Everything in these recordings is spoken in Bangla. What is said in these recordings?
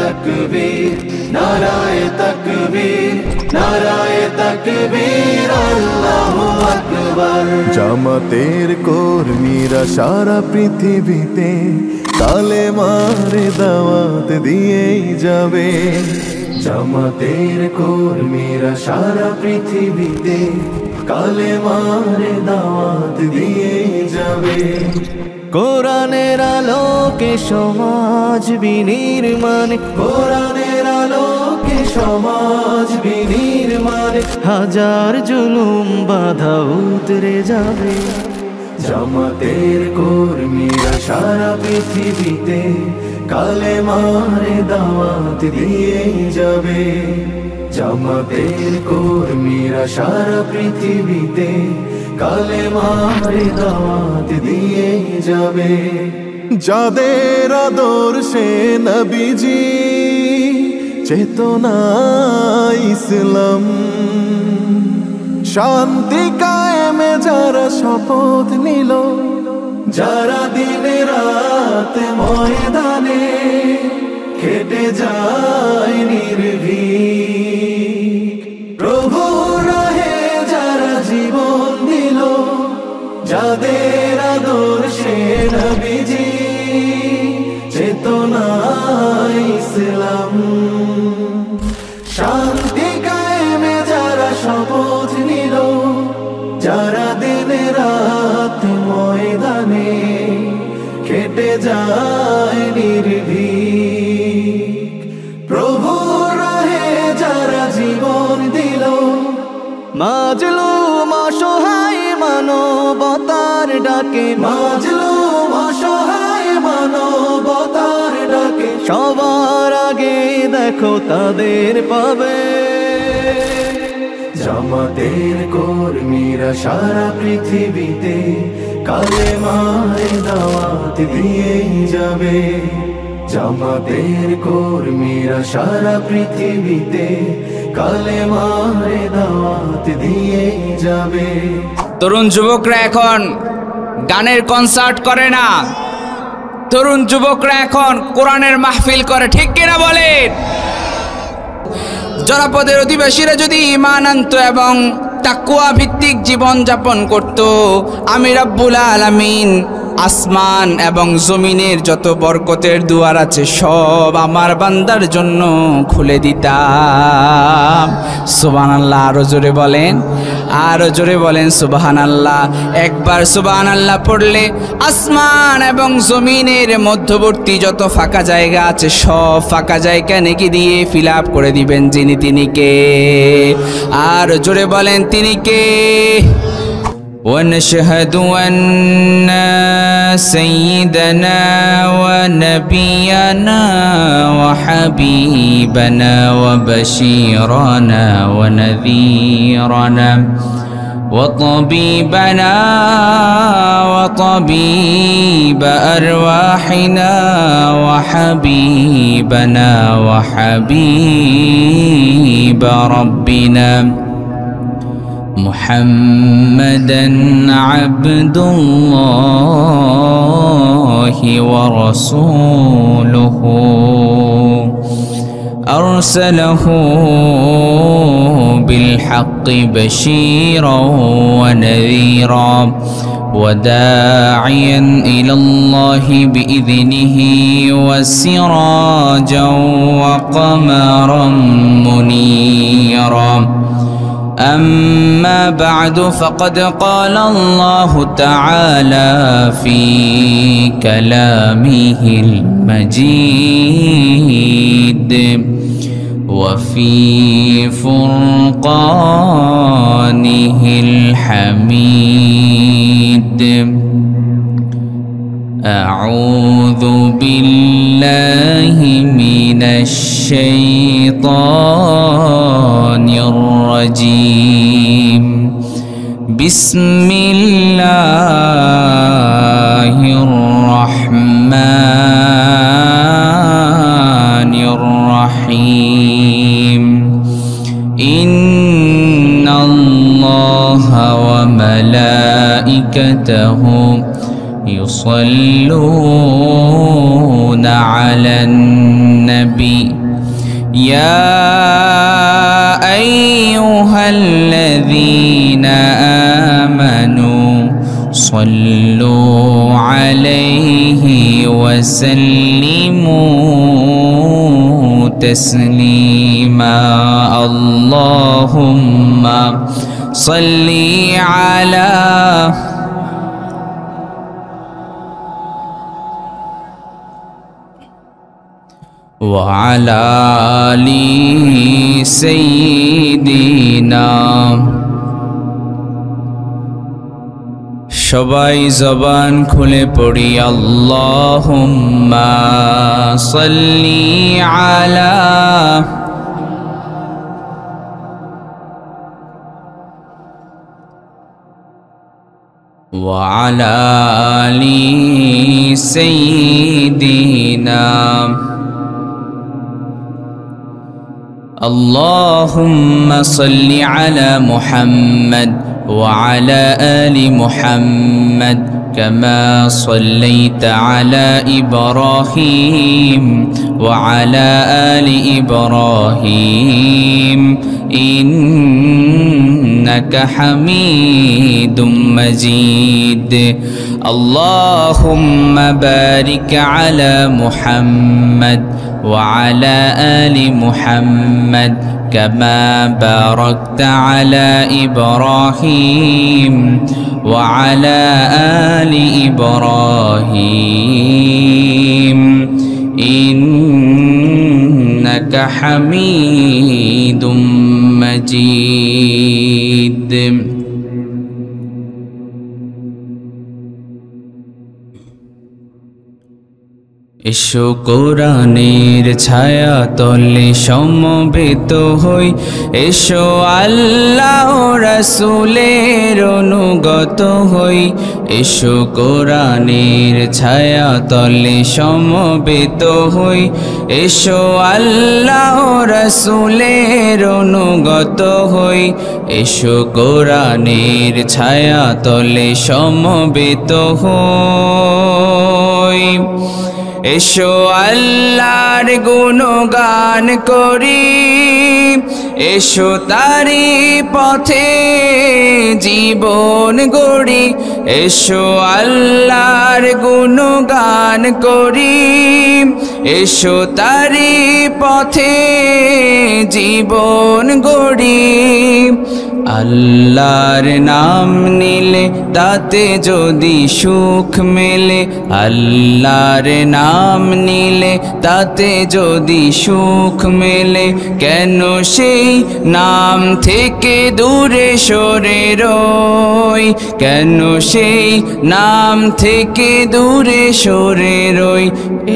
তাকবীর নারায়ে তাকবীর নারায়ে তাকবীর আল্লাহু আকবার। জামাতের কর্মীরা সারা পৃথিবীতে কালেমার দাওয়াত দিয়েই যাবে। জামাতের কর্মীরা সারা পৃথিবীতে কালেমার দাওয়াত দিয়েই যাবে। কোরআনের আলোকে সমাজ বিনির্মাণ, কোরআনের আলোকে সমাজ বিনির্মাণ, হাজার জুলুম বাধা উতরে যাবে। জামাতের কর্মীরা সারা পৃথিবীতে কালেমার দাওয়াত দিয়েই যাবে। জামাতের কর্মীরা সারা পৃথিবীতে কালেমার দাওয়াত দিয়েই যাবে। যাদের আদর্শে নবীজি চেতনা ইসলাম, শান্তি কায়েমে যারা শপথ নিল, যারা দিনে রাত ময়দানে খেটে যায় নির্ভীক, প্রভু রাহে যারা জীবন দিল, যাদের আদর্শে নবীজি চেতনা ইসলাম, শান্তি কায়েমে যারা শপথ নিল, যারা দিনে রাত ময়দানে খেটে যায় নির্ভীক, প্রভু রাহে যারা জীবন দিল, মাজলুম অসহায় মানবতার ডাকে, মাজলুম অসহায় মানবতার ডাকে, সবার আগে দেখো তাদের পাবে। জামাতের কর্মীরা সারা পৃথিবীতে কালেমার দাওয়াত দিয়েই যাবে। জামাতের কর্মীরা সারা পৃথিবীতে কালেমার দাওয়াত দিয়েই যাবে। তরুণ যুবকরা এখন গানের কনসার্ট করে না, তরুণ যুবকরা এখন কোরআনের মাহফিল করে, ঠিক কিনা বলেন? জনপদের অধিবাসীরা যদি ঈমান আনতো এবং তাকওয়া ভিত্তিক জীবন যাপন করত, আমি রব্বুল আলামিন আসমান এবং জমিনের যত বরকতের দুয়ার আছে সব আমার বান্দার জন্য খুলে দিতাম। সুবহানাল্লাহ, আরো জোরে বলেন, আরো জোরে বলেন সুবহানাল্লাহ। একবার সুবহানাল্লাহ পড়লে আসমান এবং জমিনের মধ্যবর্তী যত ফাঁকা জায়গা আছে সব ফাঁকা জায়গা নেকি দিয়ে ফিল আপ করে দিবেন যিনি, তিনি কে? আর জোরে বলেন তিনি কে? ونشهد أن سيدنا ونبينا وحبيبنا وبشيرنا ونذيرنا وطبيبنا وطبيب أرواحنا وحبيبنا وحبيب ربنا محمدا عبد الله ورسوله أرسله بالحق بشيرا ونذيرا وداعيا إلى الله بإذنه وسراجا وقمرا منيرا أما بعد فقد قال الله تعالى في كلامه المجيد وفي فرقانه الحميد أعوذ بالله من الشيطان الرجيم بسم الله الرحمن الرحيم إن الله وملائكته يصلون على النبي يا أيها الذين آمنوا صلوا عليه وسلموا تسليما اللهم صل على وعلى آل سيدنا সবাই জবান খুলে পড়ি আল্লাহুম্মা সাল্লি আলা ওয়া আলা আলি সাইয়্যিদিনা আল্লাহুম্মা সাল্লি আলা মুহাম্মাদ وعلى آل محمد كما صليت على إبراهيم وعلى آل إبراهيم إنك حميد مجيد اللهم بارك على محمد وعلى آل محمد كما باركت على إبراهيم وعلى آل إبراهيم إنك حميد مجيد এসো কোরআনের ছায়া তলে সমবেত হই এসো আল্লাহ রাসূলের অনুগত হই এসো কোরআনের ছায়া তলে সমবেত হই এসো আল্লাহ রাসূলের অনুগত হই এসো কোরআনের ছায়া তলে সমবেত হই এসো আল্লাহর গুণগান করি এসো তারি পথে জীবন গড়ি এসো আল্লাহর গুণগান করি এসো তারি পথে জীবন গড়ি আল্লাহর নাম নিলে তাতে যদি সুখ মেলে আল্লাহর নাম নিলে তাতে যদি সুখ মেলে কেন সেই নাম থেকে দূরে সরে রই কেন সেই নাম থেকে দূরে সরে রই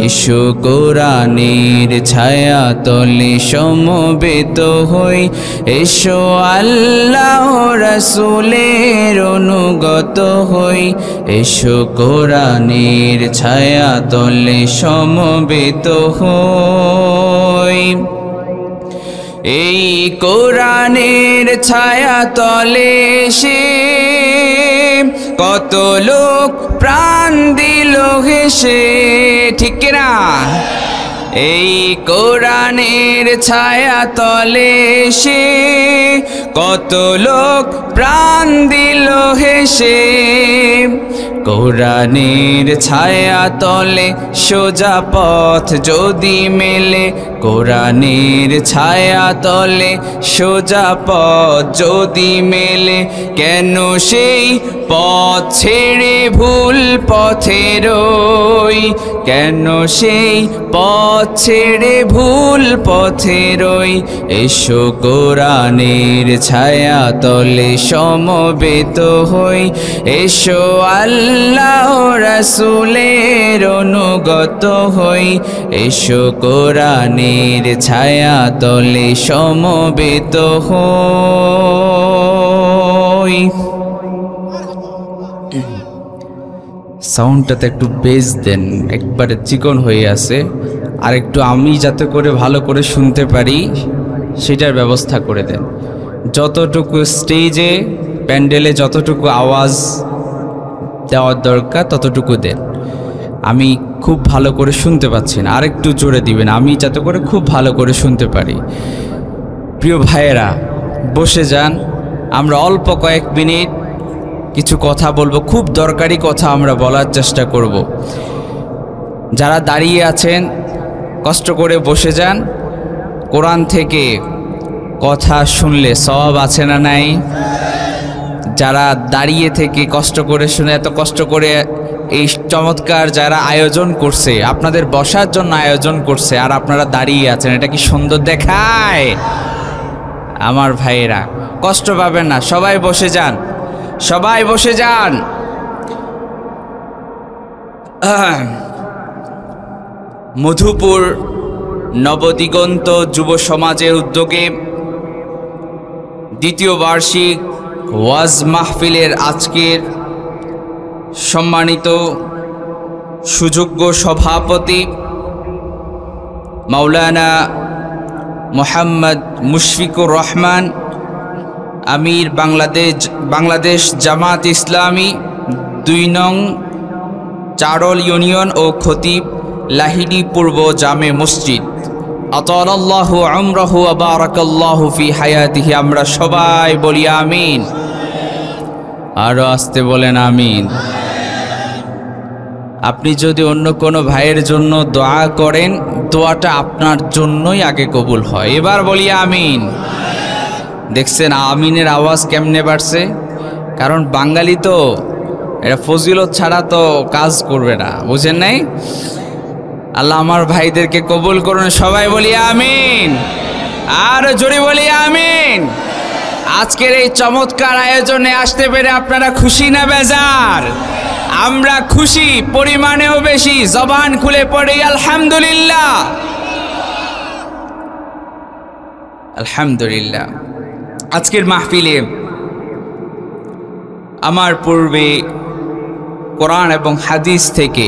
এসো কোরআনের ছায়া তলে সমবেত হই এসো আল্লাহ রাসূলের অনুগত হই এসো কোরআনের ছায়া তলে সমবেত হই এই কোরআনের ছায়া তলে সে কত লোক প্রাণ দিল হেসে ঠিক না এই কোরআনের ছায়া তলে সে কত লোক প্রাণ দিল হেসে কোরআনের ছায়া তলে সোজা পথ যদি মেলে কোরআনের ছায়া তলে সোজা পথ যদি মেলে কেন সেই পথ ছেড়ে ভুল পথে রই কেন সেই পথ ছেড়ে ভুল পথে রই এসো কোরআনের ছায়া তলে সমবেত হই এসো আল্লাহ রাসূলের অনুগত হই এসো কোরআনের ছায়া তলে সমবেত হই সাউন্ডটাতে একটু বেস দেন একবারে চিকন হয়ে আছে আর একটু আমি যাতে করে ভালো করে শুনতে পারি সেটার ব্যবস্থা করে দেন যতটুকু স্টেজে প্যান্ডেলে যতটুকু আওয়াজ দেওয়ার দরকার ততটুকু দেন। আমি খুব ভালো করে শুনতে পাচ্ছি না, আরেকটু জোরে দিবেন আমি যাতে করে খুব ভালো করে শুনতে পারি। প্রিয় ভাইয়েরা, বসে যান, আমরা অল্প কয়েক মিনিট কিছু কথা বলবো, খুব দরকারি কথা আমরা বলার চেষ্টা করব। যারা দাঁড়িয়ে আছেন কষ্ট করে বসে যান, কোরআন থেকে কথা শুনলে সওয়াব আছে না নাই? যারা দাঁড়িয়ে থেকে কষ্ট করে শুনে, এত কষ্ট করে এই চমৎকার যারা আয়োজন করছে, আপনাদের বসার জন্য আয়োজন করছে, আর আপনারা দাঁড়িয়ে আছেন, এটা কি সুন্দর দেখায়? আমার ভাইয়েরা কষ্ট পাবেন না, সবাই বসে যান, সবাই বসে যান। মধুপুর নবদিগন্ত যুব সমাজের উদ্যোগে দ্বিতীয় বার্ষিক ওয়াজ মাহফিলের আজকের সম্মানিত সুযোগ্য সভাপতি মাওলানা মোহাম্মদ মুশফিকুর রহমান, আমির বাংলাদেশ জামাত ইসলামী ২ নং চারল ইউনিয়ন ও খতিব লাহিড়ী পূর্ব জামে মসজিদ, আতালাল্লাহু উমরাহু ওয়া বারাকাল্লাহু ফি হায়াতিহি। আমরা সবাই বলি আমিন, আরো আসতে বলেন আমিন। আপনি যদি অন্য কোনো ভাইয়ের জন্য দোয়া করেন, দোয়াটা আপনার জন্যই আগে কবুল হয়। এবার বলি আমিন। দেখছেন আমিনের আওয়াজ কেমনে বাড়ছে? কারণ বাঙালি তো, এটা ফজিলত ছাড়া তো কাজ করবে না, বুঝেন নাই? আল্লাহ আমার ভাইদেরকে কবুল করুন, সবাই বলি আমিন, আর জোরে বলি আমিন। আজকের এই চমৎকার আয়োজনে আসতে পেরে আপনারা খুশি না বেজার? আমরা খুশি, পরিমাণেও বেশি, জবান খুলে পড়ি আলহামদুলিল্লাহ, আলহামদুলিল্লাহ। আজকের মাহফিলে আমার পূর্বে কোরআন এবং হাদিস থেকে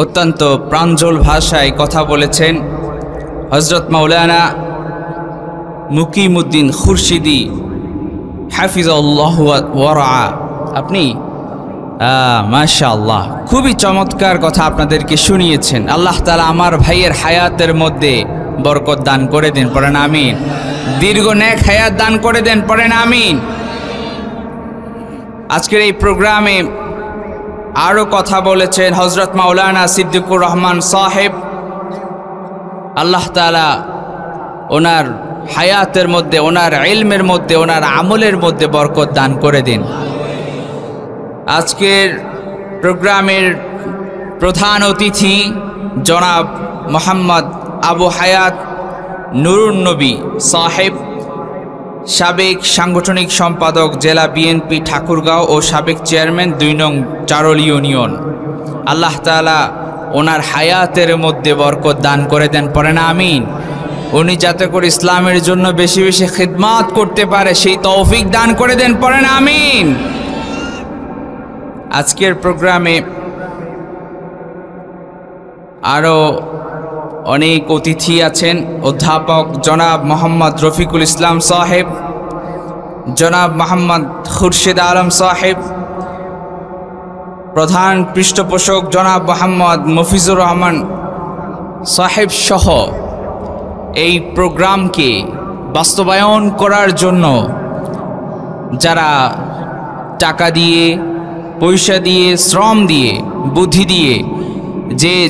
অত্যন্ত প্রাঞ্জল ভাষায় কথা বলেছেন হযরত মাওলানা মুকিমউদ্দিন খুরশিদি হাফিজাহুল্লাহ ওয়া রাআ। আপনি মাশাআল্লাহ খুবই চমৎকার কথা আপনাদেরকে শুনিয়েছেন। আল্লাহ তাআলা আমার ভাইয়ের হায়াতের মধ্যে বরকত দান করে দেন, পড়েন আমিন। দীর্ঘ নেক হায়াত দান করে দেন, পড়েন আমিন। আজকের এই প্রোগ্রামে আরও কথা বলেছেন হযরত মাওলানা সিদ্দিকুর রহমান সাহেব। আল্লাহ তাআলা ওনার হায়াতের মধ্যে, ওনার ইলমের মধ্যে, ওনার আমলের মধ্যে বরকত দান করে দিন। আজকের প্রোগ্রামের প্রধান অতিথি জনাব মোহাম্মদ আবু হায়াত নুরুন নবী সাহেব, সাবেক সাংগঠনিক সম্পাদক জেলা বিএনপি ঠাকুরগাঁও ও সাবেক চেয়ারম্যান ২ নং চারল ইউনিয়ন। আল্লাহ তাআলা ওনার হায়াতের মধ্যে বরকত দান করে দেন, পড়েন আমিন। উনি যাতে করে ইসলামের জন্য বেশি বেশি খিদমত করতে পারে সেই তৌফিক দান করে দেন, পড়েন আমিন। আজকের প্রোগ্রামে আরও অনেক অতিথি আছেন। অধ্যাপক জনাব মোহাম্মদ রফিকুল ইসলাম সাহেব, জনাব মোহাম্মদ খুরশেদ আলম সাহেব, প্রধান পৃষ্ঠপোষক জনাব মোহাম্মদ মফিজুর রহমান সাহেব সহ এই প্রোগ্রামকে বাস্তবায়ন করার জন্য যারা টাকা দিয়ে, পয়সা দিয়ে, শ্রম দিয়ে, বুদ্ধি দিয়ে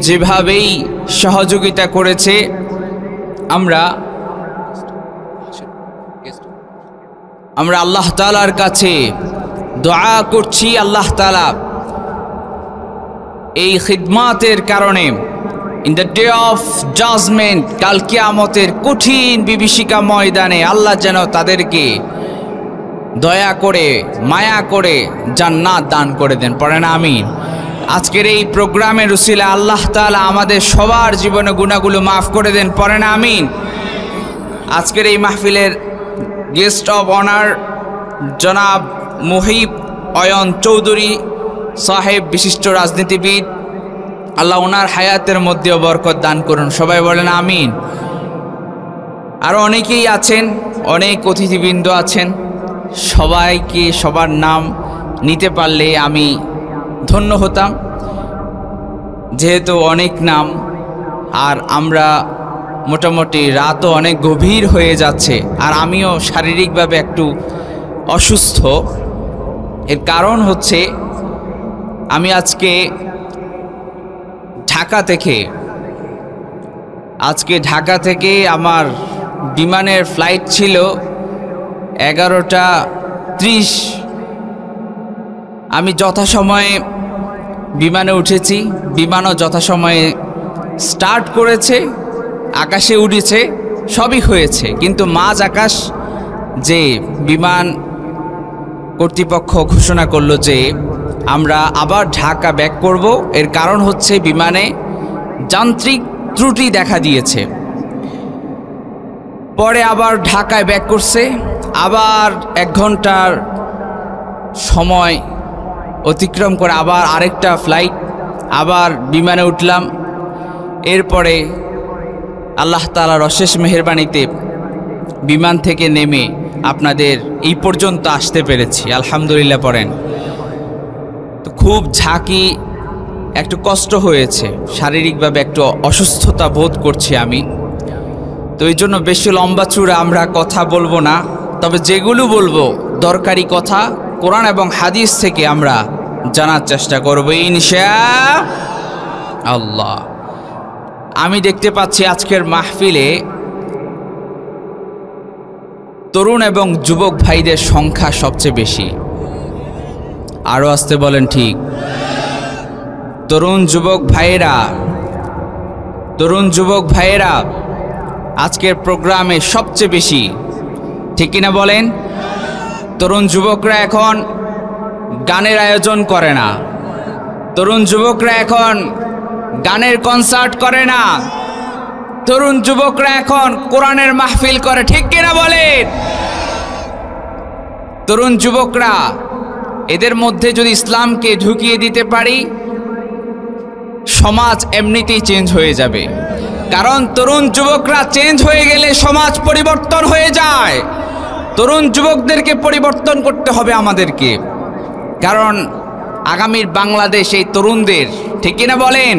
যেভাবেই সহযোগিতা করেছে, আমরা আল্লাহ তাআলার কাছে দোয়া করছি, আল্লাহ তাআলা এই খিদমতের কারণে in the day of judgment, কাল কিয়ামতের কঠিন বিভীষিকা ময়দানে আল্লাহ যেন তাদেরকে দয়া করে, মায়া করে জান্নাত দান করে দেন, পড়েন আমিন। আজকের এই প্রোগ্রামের উসিলা আল্লাহ তাআলা আমাদের সবার জীবনে গুনাহগুলো মাফ করে দেন, পড়েন আমিন। আজকের এই মাহফিলের গেস্ট অব অনার জনাব মুহিব অয়ন চৌধুরী সাহেব, বিশিষ্ট রাজনীতিবিদ, আল্লাহ ওনার হায়াতের মধ্যেও বরকত দান করুন, সবাই বলেন আমিন। আরও অনেকেই আছেন, অনেক অতিথিবৃন্দ আছেন, সবাইকে সবার নাম নিতে পারলে আমি ধন্য হতাম, যেহেতু অনেক নাম আর আমরা মোটামুটি রাতও অনেক গভীর হয়ে যাচ্ছে, আর আমিও শারীরিকভাবে একটু অসুস্থ। এর কারণ হচ্ছে আমি আজকে ঢাকা থেকে আমার বিমানের ফ্লাইট ছিল 11:30। আমি যথাসময়ে বিমানে উঠেছি, বিমানও যথাসময়ে স্টার্ট করেছে, আকাশে উড়েছে, সবই হয়েছে। কিন্তু মাঝ আকাশ যে বিমান কর্তৃপক্ষ ঘোষণা করলো যে আমরা আবার ঢাকা ব্যাক করব, এর কারণ হচ্ছে বিমানে যান্ত্রিক ত্রুটি দেখা দিয়েছে। পরে আবার ঢাকায় ব্যাক করছে, আবার 1 ঘন্টার সময় অতিক্রম করে আবার আরেকটা ফ্লাইট, আবার বিমানে উঠলাম। এরপরে আল্লাহ তাআলার অশেষ মেহেরবানিতে বিমান থেকে নেমে আপনাদের এই পর্যন্ত আসতে পেরেছি, আলহামদুলিল্লাহ পড়েন। তো খুব ঝাঁকি, একটু কষ্ট হয়েছে, শারীরিকভাবে একটু অসুস্থতা বোধ করছি আমি। তো এই জন্য বেশি লম্বা চূড়া আমরা কথা বলবো না, তবে যেগুলো বলবো দরকারি কথা কোরআন এবং হাদিস থেকে আমরা জানার চেষ্টা করব ইনশাআল্লাহ। আমি দেখতে পাচ্ছি আজকের মাহফিলে তরুণ এবং যুবক ভাইদের সংখ্যা সবচেয়ে বেশি। আরও আসতে বলেন ঠিক। তরুণ যুবক ভাইয়েরা আজকের প্রোগ্রামে সবচেয়ে বেশি, ঠিক কিনা বলেন? তরুণ যুবকরা এখন গানের আয়োজন করে না, তরুণ যুবকরা এখন গানের কনসার্ট করে না, তরুণ যুবকরা এখন কোরআনের মাহফিল করে, ঠিক কিনা বলেন? তরুণ যুবকরা, এদের মধ্যে যদি ইসলামকে ঢুকিয়ে দিতে পারি, সমাজ এমনিতেই চেঞ্জ হয়ে যাবে। কারণ তরুণ যুবকরা চেঞ্জ হয়ে গেলে সমাজ পরিবর্তন হয়ে যায়। তরুণ যুবকদেরকে পরিবর্তন করতে হবে আমাদেরকে, কারণ আগামীর বাংলাদেশ এই তরুণদের, ঠিক কিনা বলেন?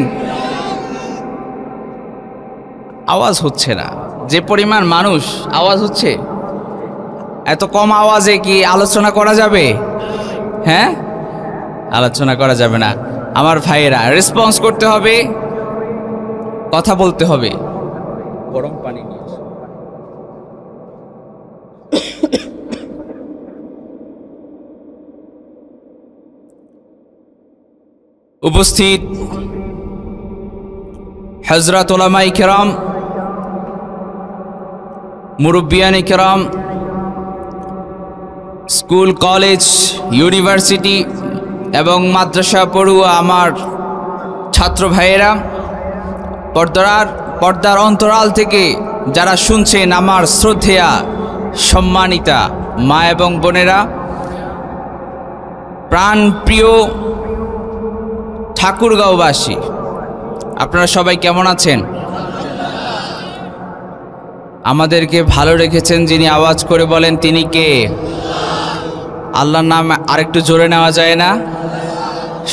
আওয়াজ হচ্ছে না, যে পরিমাণ মানুষ আওয়াজ হচ্ছে, এত কম আওয়াজে কি আলোচনা করা যাবে? হ্যাঁ, আলোচনা করা যাবে না। আমার ভাইয়েরা, রেসপন্স করতে হবে, কথা বলতে হবে। গরম পানি নিয়ে উপস্থিত হযরত উলামায়ে কেরাম, মুরব্বিয়ানে কেরাম, স্কুল, কলেজ, ইউনিভার্সিটি এবং মাদ্রাসা পড়ুয়া আমার ছাত্র ভাইয়েরা, পর্দার অন্তরাল থেকে যারা শুনছেন, আমার শ্রদ্ধেয়া সম্মানিতা মা এবং বোনেরা, প্রাণ প্রিয় ঠাকুরগাঁওবাসী, আপনারা সবাই কেমন আছেন? আমাদেরকে ভালো রেখেছেন যিনি, আওয়াজ করে বলেন তিনি কে? আল্লাহর নাম আরেকটু জোরে নেওয়া যায় না?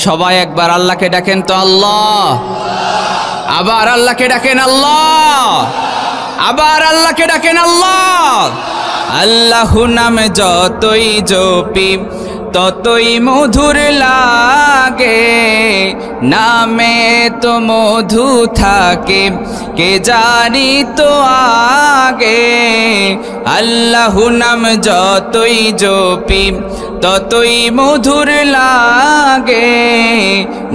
সবাই একবার আল্লাহকে ডাকেন তো, আল্লাহ। আবার আল্লাহকে ডাকেন, আল্লাহ। আবার আল্লাহকে ডাকেন, আল্লাহ। আল্লাহু নামে যতই জপি ততই মধুর লাগে, নামে তো মধু থাকে কে জানি তো আগে। আল্লাহু নাম যতই জপি ততই মধুর লাগে,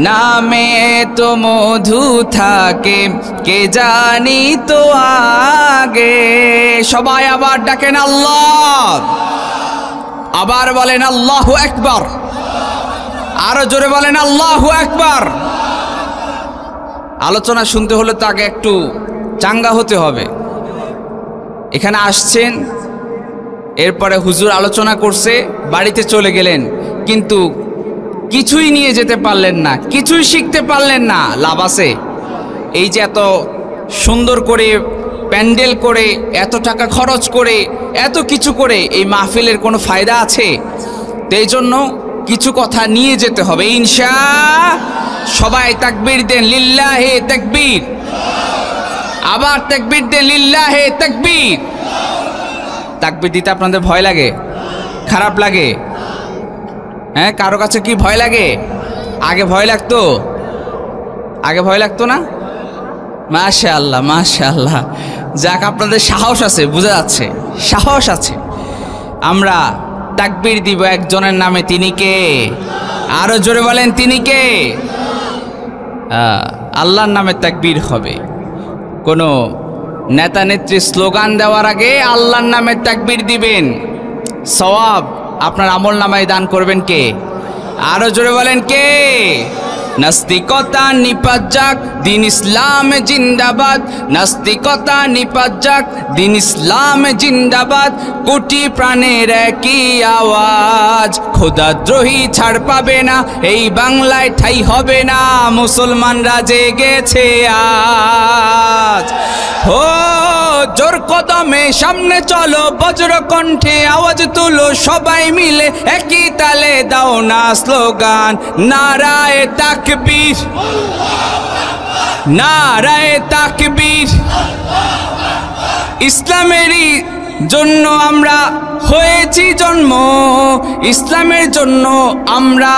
নামে তো মধু থাকে কে জানি তো আগে। সবাই আবার ডাকেন আল্লাহ। আবার বলেন আল্লাহু আকবার। আরো জোরে বলেন আল্লাহু আকবার। আলোচনা শুনতে হলে তো আগে একটু চাঙ্গা হতে হবে। এখানে আসছেন, এরপরে হুজুর আলোচনা করছে, বাড়িতে চলে গেলেন, কিন্তু কিছুই নিয়ে যেতে পারলেন না, কিছুই শিখতে পারলেন না। লাভ আছে? এই যে এত সুন্দর করে প্যান্ডেল করে, এত টাকা খরচ করে, এত কিছু করে এই মাহফিলের কোনো ফায়দা আছে? তো এই জন্য কিছু কথা নিয়ে যেতে হবে সবাই তাকবীর দেন, লিল্লাহে তাকবীর। আবার তাকবীর দেন, লিল্লাহে তাকবীর। তাকবীর দিতে আপনাদের ভয় লাগে, খারাপ লাগে? হ্যাঁ, কারো কাছে কি ভয় লাগে? আগে ভয় লাগতো? আগে ভয় লাগতো না? মাশাআল্লাহ মাশাআল্লাহ, যাক আপনাদের সাহস আছে, বোঝা যাচ্ছে সাহস আছে। আমরা তাকবীর দিব একজনের নামে, তিনি কে? আরো জোরে বলেন, তিনি কে? আল্লাহর নামে তাকবীর হবে। কোনো নেতা নেত্রী স্লোগান দেওয়ার আগে আল্লাহর নামে তাকবীর দিবেন। সওয়াব আপনার আমল নামায় দান করবেন কে? আরো জোরে বলেন, কে? নাস্তিকতা নিপাত যাক, দিন ইসলামে জিন্দাবাদ। নাস্তিকতা নিপাত যাক, দিন ইসলামে জিন্দাবাদ। কোটি প্রাণের একই আওয়াজ, খোদাদ্রোহী ছাড় পাবে না, এই বাংলায় ঠাই হবে না। মুসলমানরা জেগেছে আজ, ও জোর কদমে সামনে চলো, বজ্র কণ্ঠে আওয়াজ তুলো, সবাই মিলে একই তালে দাও না স্লোগান, নারায়ে তাকবীর, নারায়ে তাকবীর। ইসলামেরই জন্য আমরা হয়েছি জন্ম, ইসলামের জন্য আমরা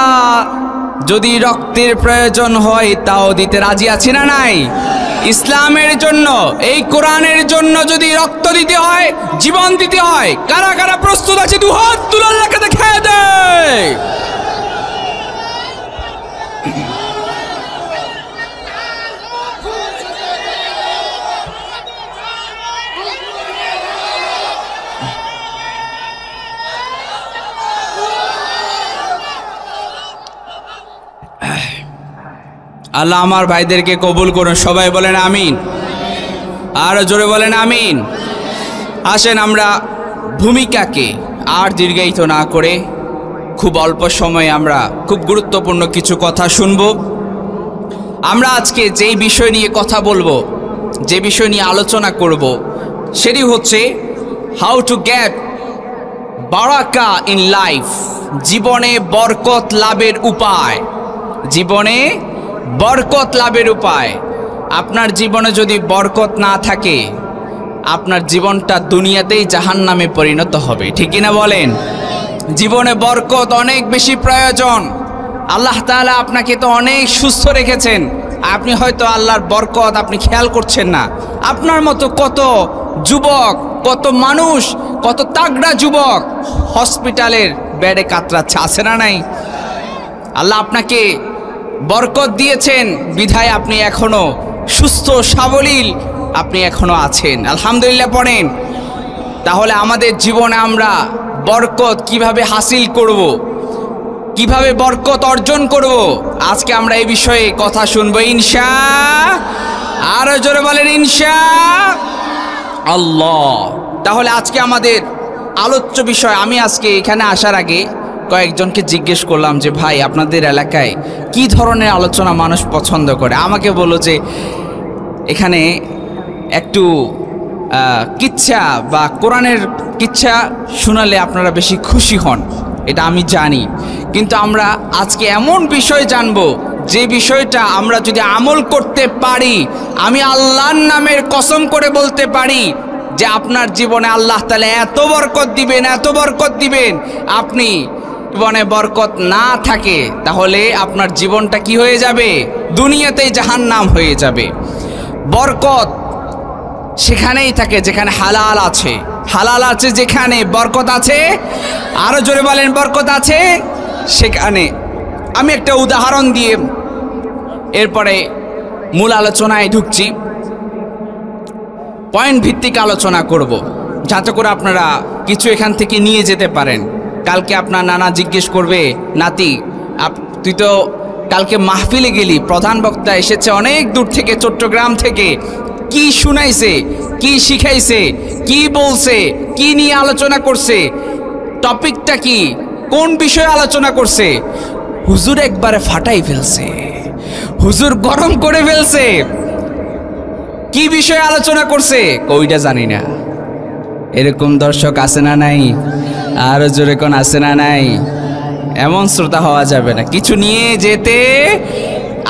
যদি রক্তের প্রয়োজন হয় তাও দিতে রাজি আছি না নাই? ইসলামের জন্য, এই কোরআনের জন্য যদি রক্ত দিতে হয়, জীবন দিতে হয়, কারা কারা প্রস্তুত আছে? দুহাত তুলে আল্লাহকে দেখায় দেয়। আল্লাহ আমার ভাইদেরকে কবুল করুন, সবাই বলেন আমিন। আরো জোরে বলেন আমিন। আসেন আমরা ভূমিকাকে আর দীর্ঘায়িত না করে খুব অল্প সময়ে আমরা খুব গুরুত্বপূর্ণ কিছু কথা শুনব। আমরা আজকে যেই বিষয় নিয়ে কথা বলবো, যে বিষয় নিয়ে আলোচনা করব, সেটি হচ্ছে হাউ টু গেট বারাকা ইন লাইফ, জীবনে বরকত লাভের উপায়। জীবনে বরকত লাভের উপায়। আপনার জীবনে যদি বরকত না থাকে, আপনার জীবনটা দুনিয়াতেই জাহান্নামে পরিণত হবে, ঠিক কিনা বলেন? জীবনে বরকত অনেক বেশি প্রয়োজন। আল্লাহ তাআলা আপনাকে তো অনেক সুস্থ রেখেছেন, আপনি হয়তো আল্লাহর বরকত আপনি খেয়াল করছেন না। আপনার মতো কত যুবক, কত মানুষ, কত তাগড়া যুবক হসপিটালের বেডে কাতরাচ্ছে, আছে না নাই? আল্লাহ আপনাকে বরকত দিয়েছেন বিধায় আপনি এখনো সুস্থ সাবলীল, আপনি এখনো আছেন, আলহামদুলিল্লাহ পড়েন। তাহলে আমাদের জীবনে আমরা বরকত কিভাবে হাসিল করব, কিভাবে বরকত অর্জন করব, আজকে আমরা এই বিষয়ে কথা শুনবো ইনশাআল্লাহ। আরো জোরে বলেন ইনশাআল্লাহ। তাহলে আজকে আমাদের আলোচ্য বিষয়, আমি আজকে এখানে আসার আগে কয়েকজনকে জিজ্ঞেস করলাম যে ভাই আপনাদের এলাকায় কি ধরনের আলোচনা মানুষ পছন্দ করে। আমাকে বলল যে এখানে একটু কিচ্ছা বা কোরআনের কিচ্ছা শোনালে আপনারা বেশি খুশি হন, এটা আমি জানি। কিন্তু আমরা আজকে এমন বিষয় জানবো যে বিষয়টা আমরা যদি আমল করতে পারি, আমি আল্লাহর নামের কসম করে বলতে পারি যে আপনার জীবনে আল্লাহ তাআলা এত বরকত দিবেন, এত বরকত দিবেন। আপনি জীবনে বরকত না থাকে তাহলে আপনার জীবনটা কি হয়ে যাবে? দুনিয়াতেই জাহান্নাম হয়ে যাবে। বরকত সেখানেই থাকে যেখানে হালাল আছে, হালাল আছে যেখানে বরকত আছে। আরো জোরে বলেন বরকত আছে সেখানে। আমি একটা উদাহরণ দিয়ে এরপরে মূল আলোচনায় ঢুকছি। পয়েন্ট ভিত্তিক আলোচনা করব যাতে করে আপনারা কিছু এখান থেকে নিয়ে যেতে পারেন। কালকে আপনার নানা জিজ্ঞেস করবে, নাতি তুই তো কালকে মাহফিলে গেলি, প্রধান বক্তা এসেছে অনেক দূর থেকে, চট্টগ্রাম থেকে, কি শুনাইছে, কি শিখাইছে, কি বলছে, কি নিয়ে আলোচনা করছে, টপিকটা কি, কোন বিষয়ে আলোচনা করছে? হুজুর একবারে ফাটাই ফেলছে, হুজুর গরম করে ফেলছে। কি বিষয়ে আলোচনা করছে? ওইটা জানি না। এরকম দর্শক আছে না নাই? আরো জোরে কোন আছে না নাই? এমন শ্রোতা হওয়া যাবে না, কিছু নিয়ে যেতে।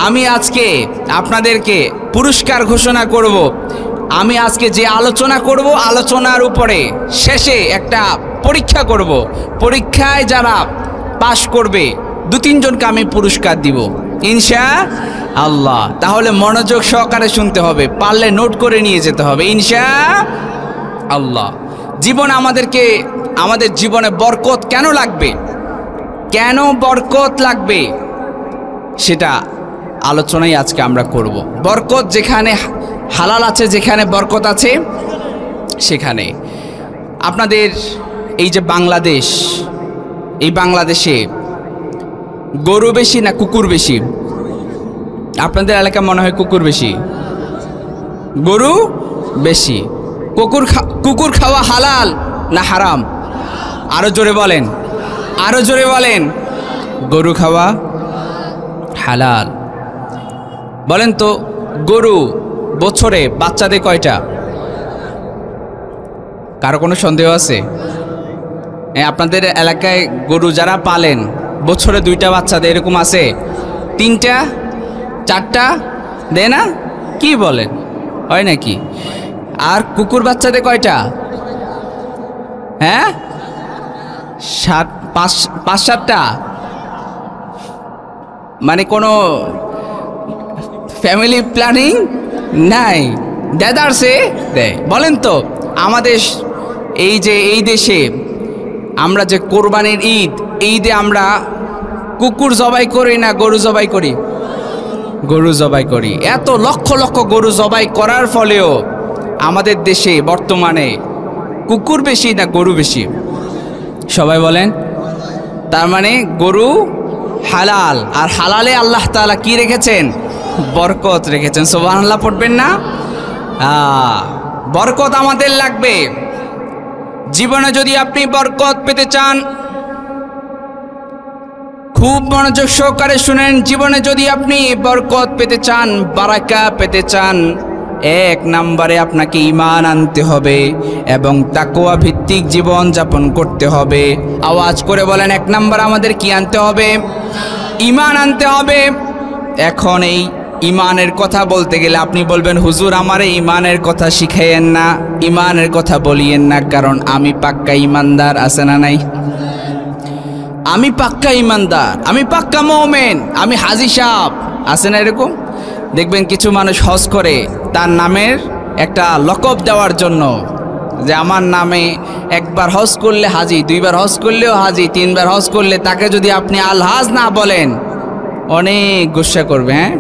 আমি আজকে আপনাদেরকে পুরস্কার ঘোষণা করব। আমি আজকে যে আলোচনা করব, আলোচনার উপরে শেষে একটা পরীক্ষা করব। পরীক্ষায় যারা পাশ করবে 2-3 জনকে আমি পুরস্কার দিব ইনশাআল্লাহ। তাহলে মনোযোগ সহকারে শুনতে হবে, পারলে নোট করে নিয়ে যেতে হবে ইনশাআল্লাহ। জীবন আমাদেরকে, আমাদের জীবনে বরকত কেন লাগবে, কেন বরকত লাগবে সেটা আলোচনাই আজকে আমরা করব। বরকত যেখানে হালাল আছে, যেখানে বরকত আছে সেখানে। আপনাদের এই যে বাংলাদেশ, এই বাংলাদেশে গরু বেশি না কুকুর বেশি? আপনাদের এলাকা মনে হয় কুকুর বেশি, গরু বেশি। কুকুর খাওয়া হালাল না হারাম? আরো জোরে বলেন, আরো জোরে বলেন। গরু খাওয়া হালাল। বলেন তো, গরু বছরে বাচ্চা দেয় কয়টা? কারো কোনো সন্দেহ আছে? আপনাদের এলাকায় গরু যারা পালেন বছরে 2টা বাচ্চা দেয়, এরকম আছে? 3টা 4টা দেয় না? কি বলেন, হয় নাকি? আর কুকুর বাচ্চা দেয় কয়টা? হ্যাঁ, 5-7টা। মানে কোনো ফ্যামিলি প্ল্যানিং নাই, দেদারসে দেয়। বলেন তো, আমাদের এই যে এই দেশে আমরা যে কোরবানির ঈদ, ঈদে আমরা কুকুর জবাই করি না গরু জবাই করি? গরু জবাই করি। এত লক্ষ লক্ষ গরু জবাই করার ফলেও আমাদের দেশে বর্তমানে কুকুর বেশি না গরু বেশি? সবাই বলেন। তার মানে গরু হালাল, আর হালালে আল্লাহ তাআলা কি রেখেছেন? বরকত রেখেছেন। সুবহানাল্লাহ পড়বেন না? বরকত আমাদের লাগবে। জীবনে যদি আপনি বরকত পেতে চান, খুব মনোযোগ সহকারে শুনেন, জীবনে যদি আপনি বরকত পেতে চান, বারাকা পেতে চান, 1 নম্বরে আপনাকে ঈমান আনতে হবে এবং তাকওয়া ভিত্তিক জীবন যাপন করতে হবে। আওয়াজ করে বলেন, 1 নম্বর আমাদের কি আনতে হবে? ঈমান আনতে হবে। এখন এই ঈমানের কথা বলতে গেলে আপনি বলবেন, হুজুর আমারে ঈমানের কথা শিখাইয়েন না, ঈমানের কথা বলিয়েন না, কারণ আমি পাক্কা ঈমানদার। আছে না নাই? আমি পাক্কা ঈমানদার, আমি পাক্কা মুমিন, আমি হাজী সাহেব। আছে না এরকম? দেখবেন কিছু মানুষ হজ করে তার নামের একটা লকব দেওয়ার জন্য, যে আমার নামে 1বার হজ করলে হাজী, 2বার হজ করলেও হাজী, 3বার হজ করলে তাকে যদি আপনি আলহাজ না বলেন অনেক গুসা করবে। হ্যাঁ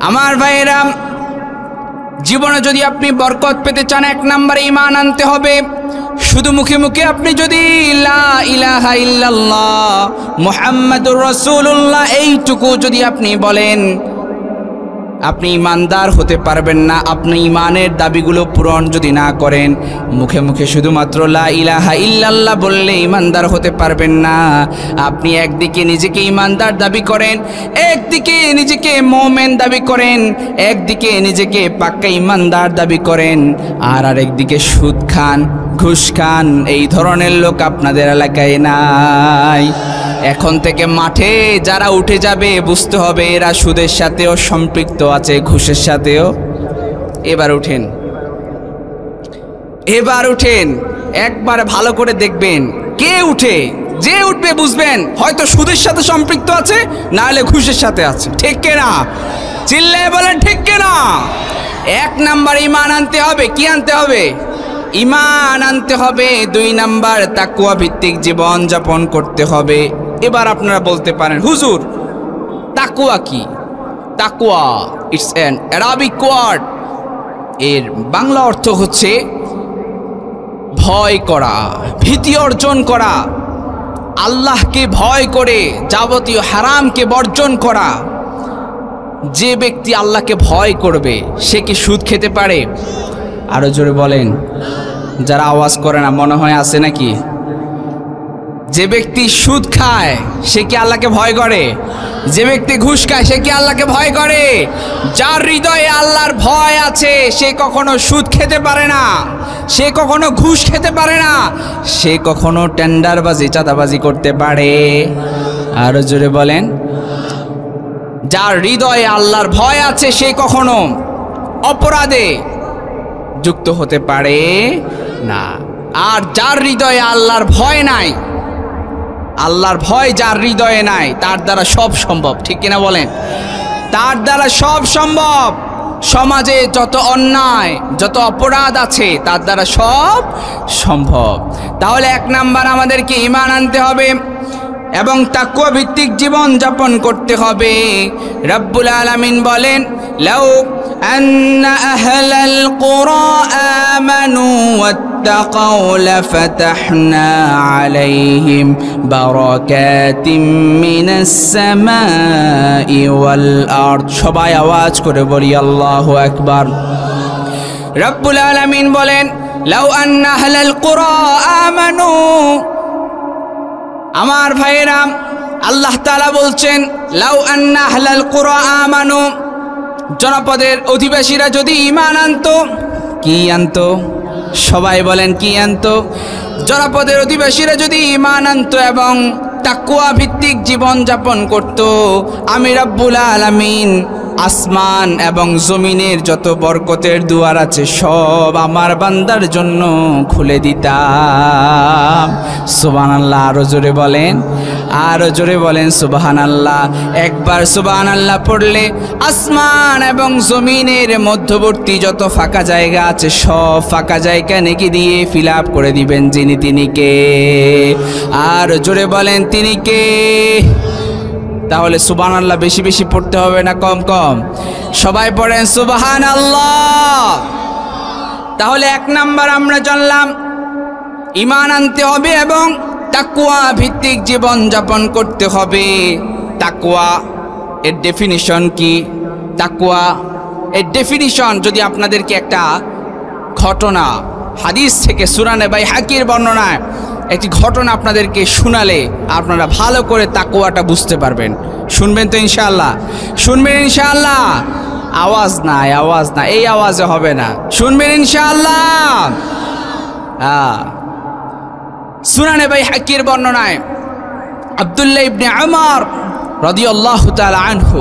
আমার ভাইয়েরা, জীবনে যদি আপনি বরকত পেতে চান 1 নম্বরে ঈমান আনতে হবে। শুধু মুখে মুখে আপনি যদি লা ইলাহা ইল্লাল্লাহ মুহাম্মাদুর রাসূলুল্লাহ এইটুকু যদি আপনি বলেন, আপনি ঈমানদার হতে পারবেন না। আপনি ঈমানের দাবিগুলো পূরণ যদি না করেন, মুখে মুখে শুধুমাত্র লা ইলাহা ইল্লাল্লাহ বললে ঈমানদার হতে পারবেন না। আপনি একদিকে নিজেকে ঈমানদার দাবি করেন, একদিকে নিজেকে মুমিন দাবি করেন, একদিকে নিজেকে পাক্কা ঈমানদার দাবি করেন, আর আরেকদিকে সুদ খান, ঘুষ খান। এই ধরনের লোক আপনাদের এলাকায় নাই। এখন থেকে মাঠে যারা উঠে যাবে বুঝতে হবে এরা সুদের সাথেও সম্পৃক্ত আছে, ঘুষের সাথেও। এবার উঠেন, এবার উঠেন, একবার ভালো করে দেখবেন কে উঠে। যে উঠবে বুঝবেন হয়তো সুদের সাথে সম্পৃক্ত আছে, না হলে ঘুষের সাথে আছে। ঠিক কিনা? চিল্লায় বলেন ঠিক কিনা? 1 নম্বর ঈমান আনতে হবে। কি আনতে হবে? ঈমান আনতে হবে। 2 নম্বর তাকওয়া ভিত্তিক জীবন যাপন করতে হবে। এবার আপনারা বলতে পারেন, হুজুর তাকওয়া কি? তাকওয়া ইটস অ্যান আরবিক ওয়ার্ড। এর বাংলা অর্থ হচ্ছে ভয় করা, ভীতি অর্জন করা, আল্লাহকে ভয় করে যাবতীয় হারামকে বর্জন করা। যে ব্যক্তি আল্লাহকে ভয় করবে সে কি সুদ খেতে পারে? আরো জোরে বলেন, যারা আওয়াজ করে না মনে হয় আছে নাকি? যে ব্যক্তি সুদ খায় সে কি আল্লাহকে ভয় করে? যে ব্যক্তি ঘুষ খায় সে কি আল্লাহকে ভয় করে? যার হৃদয়ে আল্লাহর ভয় আছে সে কখনো সুদ খেতে পারে না। সে কখনো ঘুষ খেতে পারে না, সে কখনো টেন্ডারবাজি চাঁদাবাজি করতে পারে। আরো জোরে বলেন। যার হৃদয়ে আল্লাহর ভয় আছে সে কখনো অপরাধে যুক্ত হতে পারে না। আর যার হৃদয়ে আল্লাহর ভয় নাই, আল্লাহর ভয় যার হৃদয়ে নাই, তার দ্বারা সব সম্ভব। ঠিক কিনা বলেন? তার দ্বারা সব সম্ভব। সমাজে যত অন্যায় যত অপরাধ আছে তার দ্বারা সব সম্ভব। তাহলে 1 নাম্বার আমাদেরকে ঈমান আনতে হবে এবং তাকওয়া ভিত্তিক জীবন যাপন করতে হবে। রব্বুল আলামিন বলেন, লাউ আন্না আহলাল কুরা আমানু ওয়াত্তাকাউ লাফাতাহনা আলাইহিম বারাকাতিম মিনাস সামাই ওয়াল আরদ। সবাই আওয়াজ করে বলি আল্লাহু আকবার। রব্বুল আলামিন বলেন, লাউ আন্না আহলাল কুরা আমানু, আমার ভাইয়েরা, আল্লাহ তাআলা বলছেন, লাউ আন্না আহলাল কুরা আমানু, জনপদের অধিবাসীরা যদি ঈমান আনতো। কি আনতো? সবাই বলেন কি আনতো? জনপদের অধিবাসীরা যদি ঈমান আনতো এবং তাকওয়া ভিত্তিক জীবন যাপন করত, আমি রব্বুল আলামিন আসমান এবং জমিনের যত বরকতের দুয়ার আছে সব আমার বান্দার জন্য খুলে দিতাম। সুবহানাল্লাহ। আরো জোরে বলেন, আরো জোরে বলেন সুবহানাল্লাহ। একবার সুবহানাল্লাহ পড়লে আসমান এবং জমিনের মধ্যবর্তী যত ফাঁকা জায়গা আছে সব ফাঁকা জায়গা নেকি দিয়ে ফিল আপ করে দিবেন যিনি, তিনি কে? আর জোরে বলেন তিনি কে? তাহলে সুবহানাল্লাহ বেশি বেশি পড়তে হবে না কম কম? সবাই পড়েন সুবহানাল্লাহ। তাহলে 1 নাম্বার আমরা জানলাম ঈমান আনতে হবে এবং তাকওয়া ভিত্তিক জীবন যাপন করতে হবে। তাকওয়া এর ডেফিনিশন কি? তাকওয়া এর ডেফিনিশন যদি আপনাদেরকে একটা ঘটনা হাদিস থেকে সুনানে বাইহাকির বর্ণনায় একটি ঘটনা আপনাদেরকে শোনালে আপনারা ভালো করে তাকওয়াটা বুঝতে পারবেন। শুনবেন তো ইনশাআল্লাহ? শুনবেন ইনশাআল্লাহ? আওয়াজ নাই, আওয়াজ না, এই আওয়াজে হবে না। শুনবেন ইনশাআল্লাহ? সুনানে বাইহাকির বর্ণনায় আব্দুল্লাহ ইবনে উমর রাদিয়াল্লাহু তাআলা আনহু,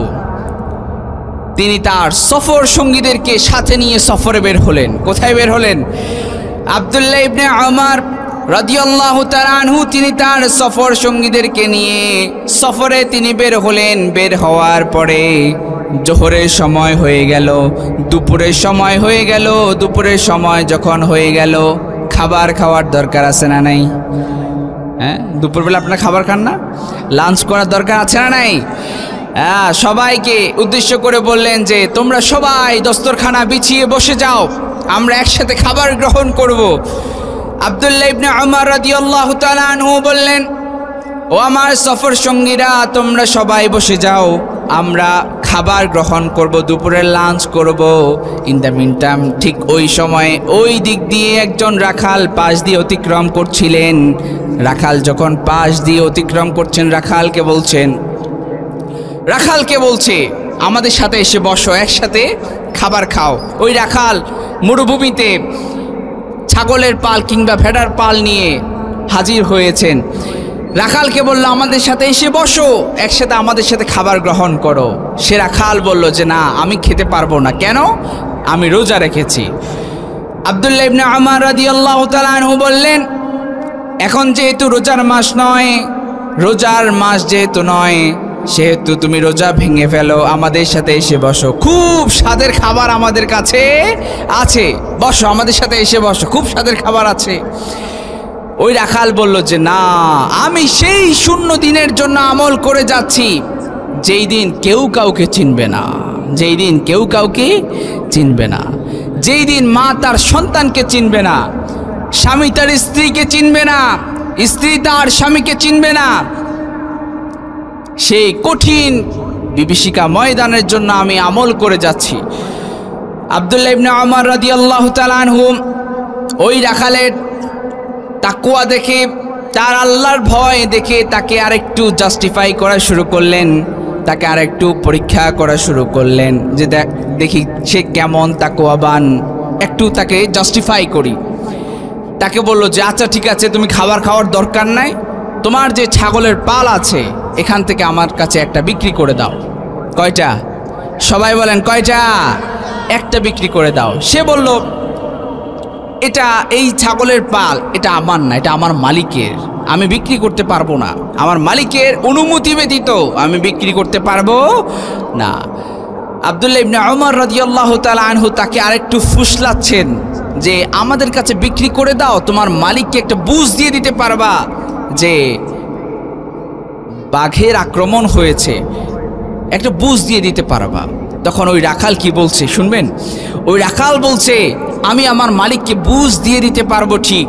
তিনি তার সফর সঙ্গীদেরকে সাথে নিয়ে সফরে বের হলেন। কোথায় বের হলেন? আব্দুল্লাহ ইবনে উমর রাদিয়াল্লাহু তাআলা আনহু তিনি তার সফর সঙ্গীদেরকে নিয়ে সফরে তিনি বের হলেন। বের হওয়ার পরে জোহরের সময় হয়ে গেল, দুপুরের সময় হয়ে গেল। দুপুরের সময় যখন হয়ে গেল, খাবার খাওয়ার দরকার আছে না নাই? হ্যাঁ, দুপুরবেলা আপনারা খাবার খান না? লাঞ্চ করার দরকার আছে না নাই? হ্যাঁ, সবাইকে উদ্দেশ্য করে বললেন যে তোমরা সবাই দস্তরখানা বিছিয়ে বসে যাও, আমরা একসাথে খাবার গ্রহণ করব। আব্দুল্লাহ ইবনে উমর রাদিয়াল্লাহু তাআলা আনহু বললেন, ও আমার সফর সঙ্গীরা, তোমরা সবাই বসে যাও, আমরা খাবার গ্রহণ করব, দুপুরের লাঞ্চ করব। ইন দ্য মিনটাইম ঠিক ওই সময় ওই দিক দিয়ে একজন রাখাল পাশ দিয়ে অতিক্রম করছিলেন। রাখাল যখন পাশ দিয়ে অতিক্রম করছেন, রাখালকে বলছে আমাদের সাথে এসে বসো, একসাথে খাবার খাও। ওই রাখাল মরুভূমিতে ছাগলের পাল কিংবা ভেড়ার পাল নিয়ে হাজির হয়েছেন। রাখালকে বলল আমাদের সাথে এসে বসো, একসাথে আমাদের সাথে খাবার গ্রহণ করো। সে রাখাল বলল যে না, আমি খেতে পারবো না। কেন? আমি রোজা রেখেছি। আব্দুল্লাহ ইবনে উমর রাদিয়াল্লাহু তাআলা আনহু বললেন, এখন যেহেতু রোজার মাস নয়, রোজার মাস যেহেতু নয়, সেহেতু তুমি রোজা ভেঙে ফেলো, আমাদের সাথে এসে বসো, খুব স্বাদের খাবার আমাদের কাছে আছে, বসো, আমাদের সাথে এসে বসো, খুব স্বাদের খাবার আছে। ওই রাখাল বলল যে না, আমি সেই 0 দিনের জন্য আমল করে যাচ্ছি যেই দিন কেউ কাউকে চিনবে না, যেই দিন কেউ কাউকে চিনবে না, যেই দিন মা তার সন্তানকে চিনবে না, স্বামী তার স্ত্রীকে চিনবে না, স্ত্রী তার স্বামীকে চিনবে না, সেই কঠিন বিভীষিকা ময়দানের জন্য আমি আমল করে যাচ্ছি। আব্দুল্লাহ ইবনে উমর রাদিয়াল্লাহু তাআলা আনহু ওই রাখালের তাকওয়া দেখে, তার আল্লাহর ভয় দেখে তাকে আরেকটু জাস্টিফাই করা শুরু করলেন, তাকে আরেকটু পরীক্ষা করা শুরু করলেন যে দেখি সে কেমন তাকওয়াবান, একটু তাকে জাস্টিফাই করি। তাকে বলল যে আচ্ছা ঠিক আছে, তুমি খাবার খাওয়ার দরকার নাই, তোমার যে ছাগলের পাল আছে এখান থেকে আমার কাছে একটা বিক্রি করে দাও। কয়টা? সবাই বলেন কয়টা? একটা বিক্রি করে দাও। সে বলল এটা, এই ছাগলের পাল এটা আমার না, এটা আমার মালিকের, আমি বিক্রি করতে পারবো না, আমার মালিকের অনুমতি ব্যতীত আমি বিক্রি করতে পারবো না। আব্দুল্লাহ ইবনে ওমর রাদিয়াল্লাহু তাআলা আনহু তাকে আরেকটু ফুসলাচ্ছেন যে আমাদের কাছে বিক্রি করে দাও, তোমার মালিককে একটা বুঝ দিয়ে দিতে পারবা যে বাঘের আক্রমণ হয়েছে, একটা বুঝ দিয়ে দিতে পারবা। তখন ওই রাখাল কি বলছে শুনবেন? ওই রাখাল বলছে আমি আমার মালিককে বুঝ দিয়ে দিতে পারবো ঠিক,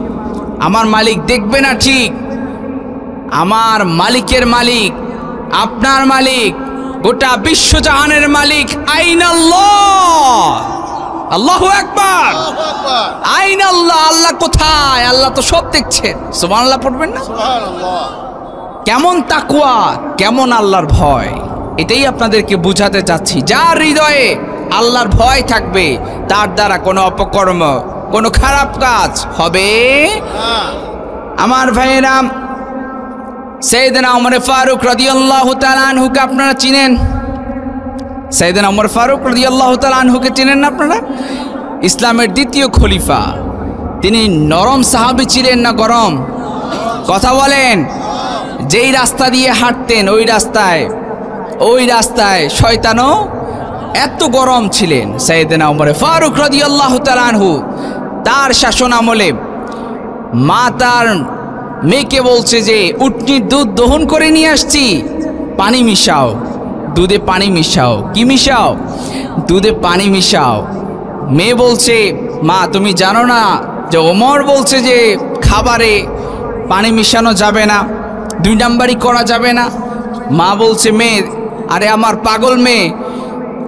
আমার মালিক দেখবে না ঠিক, আমার মালিকের মালিক, আপনার মালিক, গোটা বিশ্বজাহানের মালিক আইনাল্লাহ, আল্লাহু আকবার, আইনাল্লাহ, আল্লাহ কোথায়? আল্লাহ তো সব দেখছেন। সুবহানাল্লাহ পড়বেন না? কেমন তাকওয়া, কেমন আল্লাহর ভয়, এটাই আপনাদেরকে বুঝাতে চাচ্ছি। যার হৃদয়ে আল্লাহর ভয় থাকবে তার দ্বারা কোনো অপকর্ম, কোনো খারাপ কাজ হবে না। আমার ভাইয়েরা, সাইয়েদনা ওমর ফারুক রাদিয়াল্লাহু তাআলা আনহুকে আপনারা চিনেন? সাইয়েদনা ওমর ফারুক রাদিয়াল্লাহু তাআলা আনহুকে চিনেন না আপনারা? ইসলামের দ্বিতীয় খলিফা। তিনি নরম সাহাবী ছিলেন না গরম? কথা বলেন। যেই রাস্তা দিয়ে হাঁটতেন ওই রাস্তায় শয়তানও এত গরম ছিলেন সাইয়েদনা ওমর ফারুক রাদিয়াল্লাহু তাআলা আনহু। তার শাসন আমলে মা তার মেয়েকে বলছে যে উটনির দুধ দহন করে নিয়ে আসছি, পানি মিশাও, দুধে পানি মিশাও। কি মিশাও? দুধে পানি মিশাও। মেয়ে বলছে মা তুমি জানো না যে ওমর বলছে যে খাবারে পানি মিশানো যাবে না, 2 নাম্বারই করা যাবে না। মা বলছে মেয়ে, আরে আমার পাগল মেয়ে,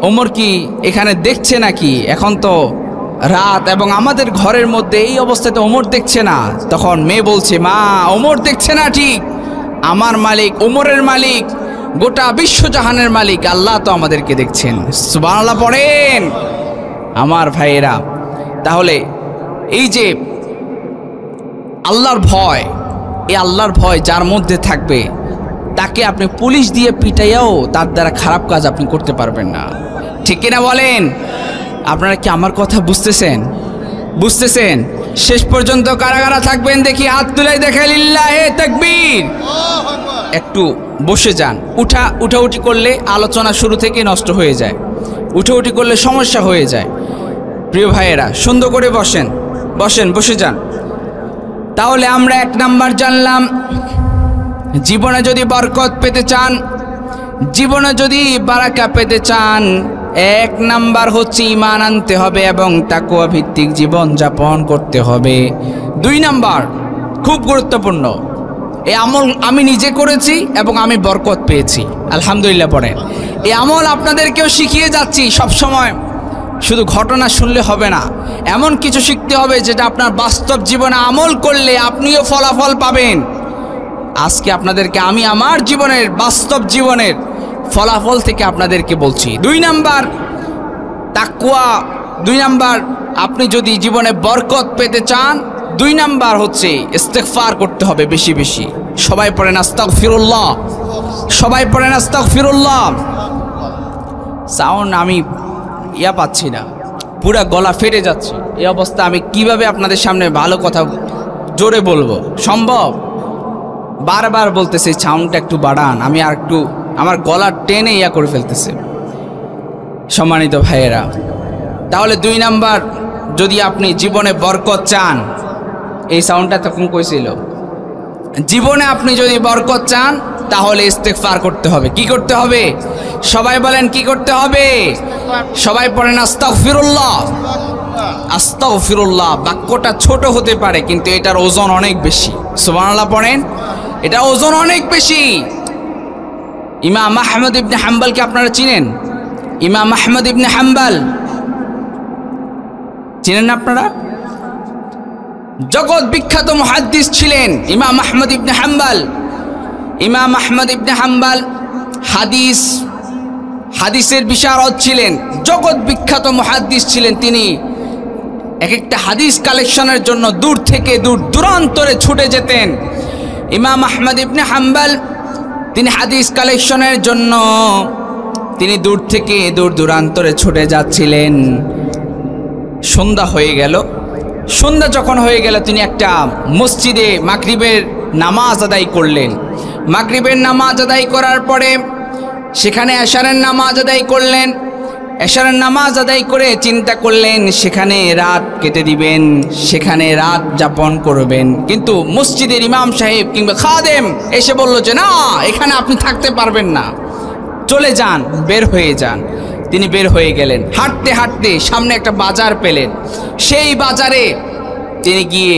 ওমর কি এখানে দেখছে নাকি? এখন তো রাত এবং আমাদের ঘরের মধ্যে এই অবস্থাতে ওমর দেখছে না। তখন মেয়ে বলছে মা ওমর দেখছে না ঠিক, আমার মালিক, ওমরের মালিক, গোটা বিশ্বজাহানের মালিক আল্লাহ তো আমাদেরকে দেখছেন। সুবহানাল্লাহ পড়েন। আমার ভাইয়েরা, তাহলে এই যে আল্লাহর ভয়, এই আল্লাহর ভয় যার মধ্যে থাকবে তাকে আপনি পুলিশ দিয়ে পিটাইয়াও তার দ্বারা খারাপ কাজ আপনি করতে পারবেন না। ঠিক কিনা বলেন? আপনারা কি আমার কথা বুঝতেছেন? শেষ পর্যন্ত কারা কারা থাকবেন দেখি হাত তুলে দেখে লিল্লাহে তাকবীর। একটু বসে যান। উঠাউঠি করলে আলোচনা শুরু থেকে নষ্ট হয়ে যায়, উঠাউঠি করলে সমস্যা হয়ে যায়। প্রিয় ভাইয়েরা সুন্দর করে বসে যান। তাহলে আমরা 1 নাম্বার জানলাম, জীবনে যদি বরকত পেতে চান, জীবনে যদি বারাকা পেতে চান, 1 নাম্বার হচ্ছে ঈমান আনতে হবে এবং তাকওয়া ভিত্তিক জীবন যাপন করতে হবে। 2 নাম্বার খুব গুরুত্বপূর্ণ, এই আমল আমি নিজে করেছি এবং আমি বরকত পেয়েছি, আলহামদুলিল্লাহ পড়েন। এই আমল আপনাদেরকেও শিখিয়ে যাচ্ছি। সবসময় শুধু ঘটনা শুনলে হবে না, এমন কিছু শিখতে হবে যেটা আপনার বাস্তব জীবনে আমল করলে আপনিও ফলাফল পাবেন। আজকে আপনাদেরকে আমি আমার জীবনের, বাস্তব জীবনের ফলাফল থেকে আপনাদেরকে বলছি। 2 নাম্বার তাকওয়া। 2 নাম্বার, আপনি যদি জীবনে বরকত পেতে চান, 2 নাম্বার হচ্ছে ইস্তেগফার করতে হবে বেশি বেশি। সবাই পড়েন আস্তাগফিরুল্লাহ, সবাই পড়েন আস্তাগফিরুল্লাহ। সাউন্ড আমি পাচ্ছি না, পুরা গলা ফেটে যাচ্ছে। এই অবস্থা আমি কিভাবে আপনাদের সামনে ভালো কথা জোরে বলবো? সম্ভব? বারবার বলতেছে সাউন্ডটা একটু বাড়ান, আমি আর একটু আমার গলা টেনে করে ফেলতেছে। সম্মানিত ভাইয়েরা, তাহলে 2 নাম্বার, যদি আপনি জীবনে বরকত চান, এই সাউন্ডটা তখন কইছিল, জীবনে আপনি যদি বরকত চান তাহলে ইস্তেগফার করতে হবে। কি করতে হবে? সবাই বলেন কি করতে হবে? সবাই পড়েন আস্তাগফিরুল্লাহ। আস্তাগফিরুল্লাহ বাক্যটা ছোট হতে পারে কিন্তু এটার ওজন অনেক বেশি। সুবহানাল্লাহ পড়েন, এটা ওজন অনেক বেশি। ইমাম আহমদ ইবনে হাম্বলকে আপনারা চিনেন? ইমাম আহমদ ইবনে হাম্বল চিনেন না আপনারা? জগৎ বিখ্যাত মুহাদ্দিস ছিলেন ইমাম আহমদ ইবনে হাম্বল। ইমাম আহমদ ইবনে হাম্বল হাদিসের বিশারদ ছিলেন, জগৎ বিখ্যাত মুহাদ্দিস ছিলেন। তিনি এক একটা হাদিস কালেকশনের জন্য দূর থেকে দূর দূরান্তরে ছুটে যেতেন। ইমাম আহমদ ইবনে হাম্বল তিনি হাদিস কালেকশনের জন্য তিনি দূর থেকে দূর দূরান্তরে ছুটে যাচ্ছিলেন। সন্ধ্যা হয়ে গেল। সন্ধ্যা যখন হয়ে গেল তিনি একটা মসজিদে মাগরিবের নামাজ আদায় করলেন। মাগরিবের নামাজ আদায় করার পরে সেখানে এশারের নামাজ আদায় করলেন। এশারের নামাজ আদায় করে চিন্তা করলেন সেখানে রাত কেটে দিবেন, সেখানে রাত যাপন করবেন। কিন্তু মসজিদের ইমাম সাহেব কিংবা খাদেম এসে বলল যে না, এখানে আপনি থাকতে পারবেন না, চলে যান, বের হয়ে যান। তিনি বের হয়ে গেলেন। হাঁটতে হাঁটতে সামনে একটা বাজার পেলেন। সেই বাজারে তিনি গিয়ে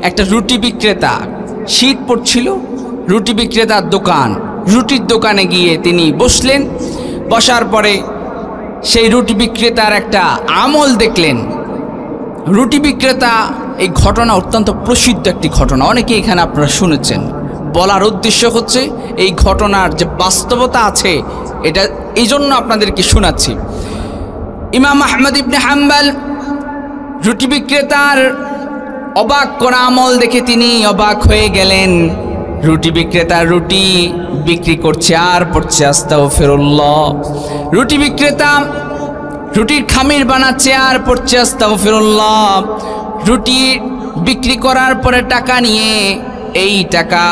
একটা রুটি বিক্রেতা, শীত পড়ছিল, রুটি বিক্রেতার দোকান, রুটির দোকানে গিয়ে তিনি বসলেন। বসার পরে সেই রুটি বিক্রেতার একটা আমল দেখলেন। রুটি বিক্রেতা, এই ঘটনা অত্যন্ত প্রসিদ্ধ একটি ঘটনা, অনেকে এখানে আপনারা শুনেছেন। বলার উদ্দেশ্য হচ্ছে এই ঘটনার যে বাস্তবতা আছে এটা এই জন্য আপনাদেরকে শোনাচ্ছি। ইমাম আহমদ ইবনে হাম্বল রুটি বিক্রেতার অবাক করা আমল দেখে তিনি অবাক হয়ে গেলেন। রুটি বিক্রেতার রুটি বিক্রি করছে আর পড়ছে আস্তাগফিরুল্লাহ। রুটি বিক্রেতা রুটির খামির বানাচ্ছে আর পড়ছে আস্তাগফিরুল্লাহ। রুটি বিক্রি করার পরে টাকা নিয়ে এই টাকা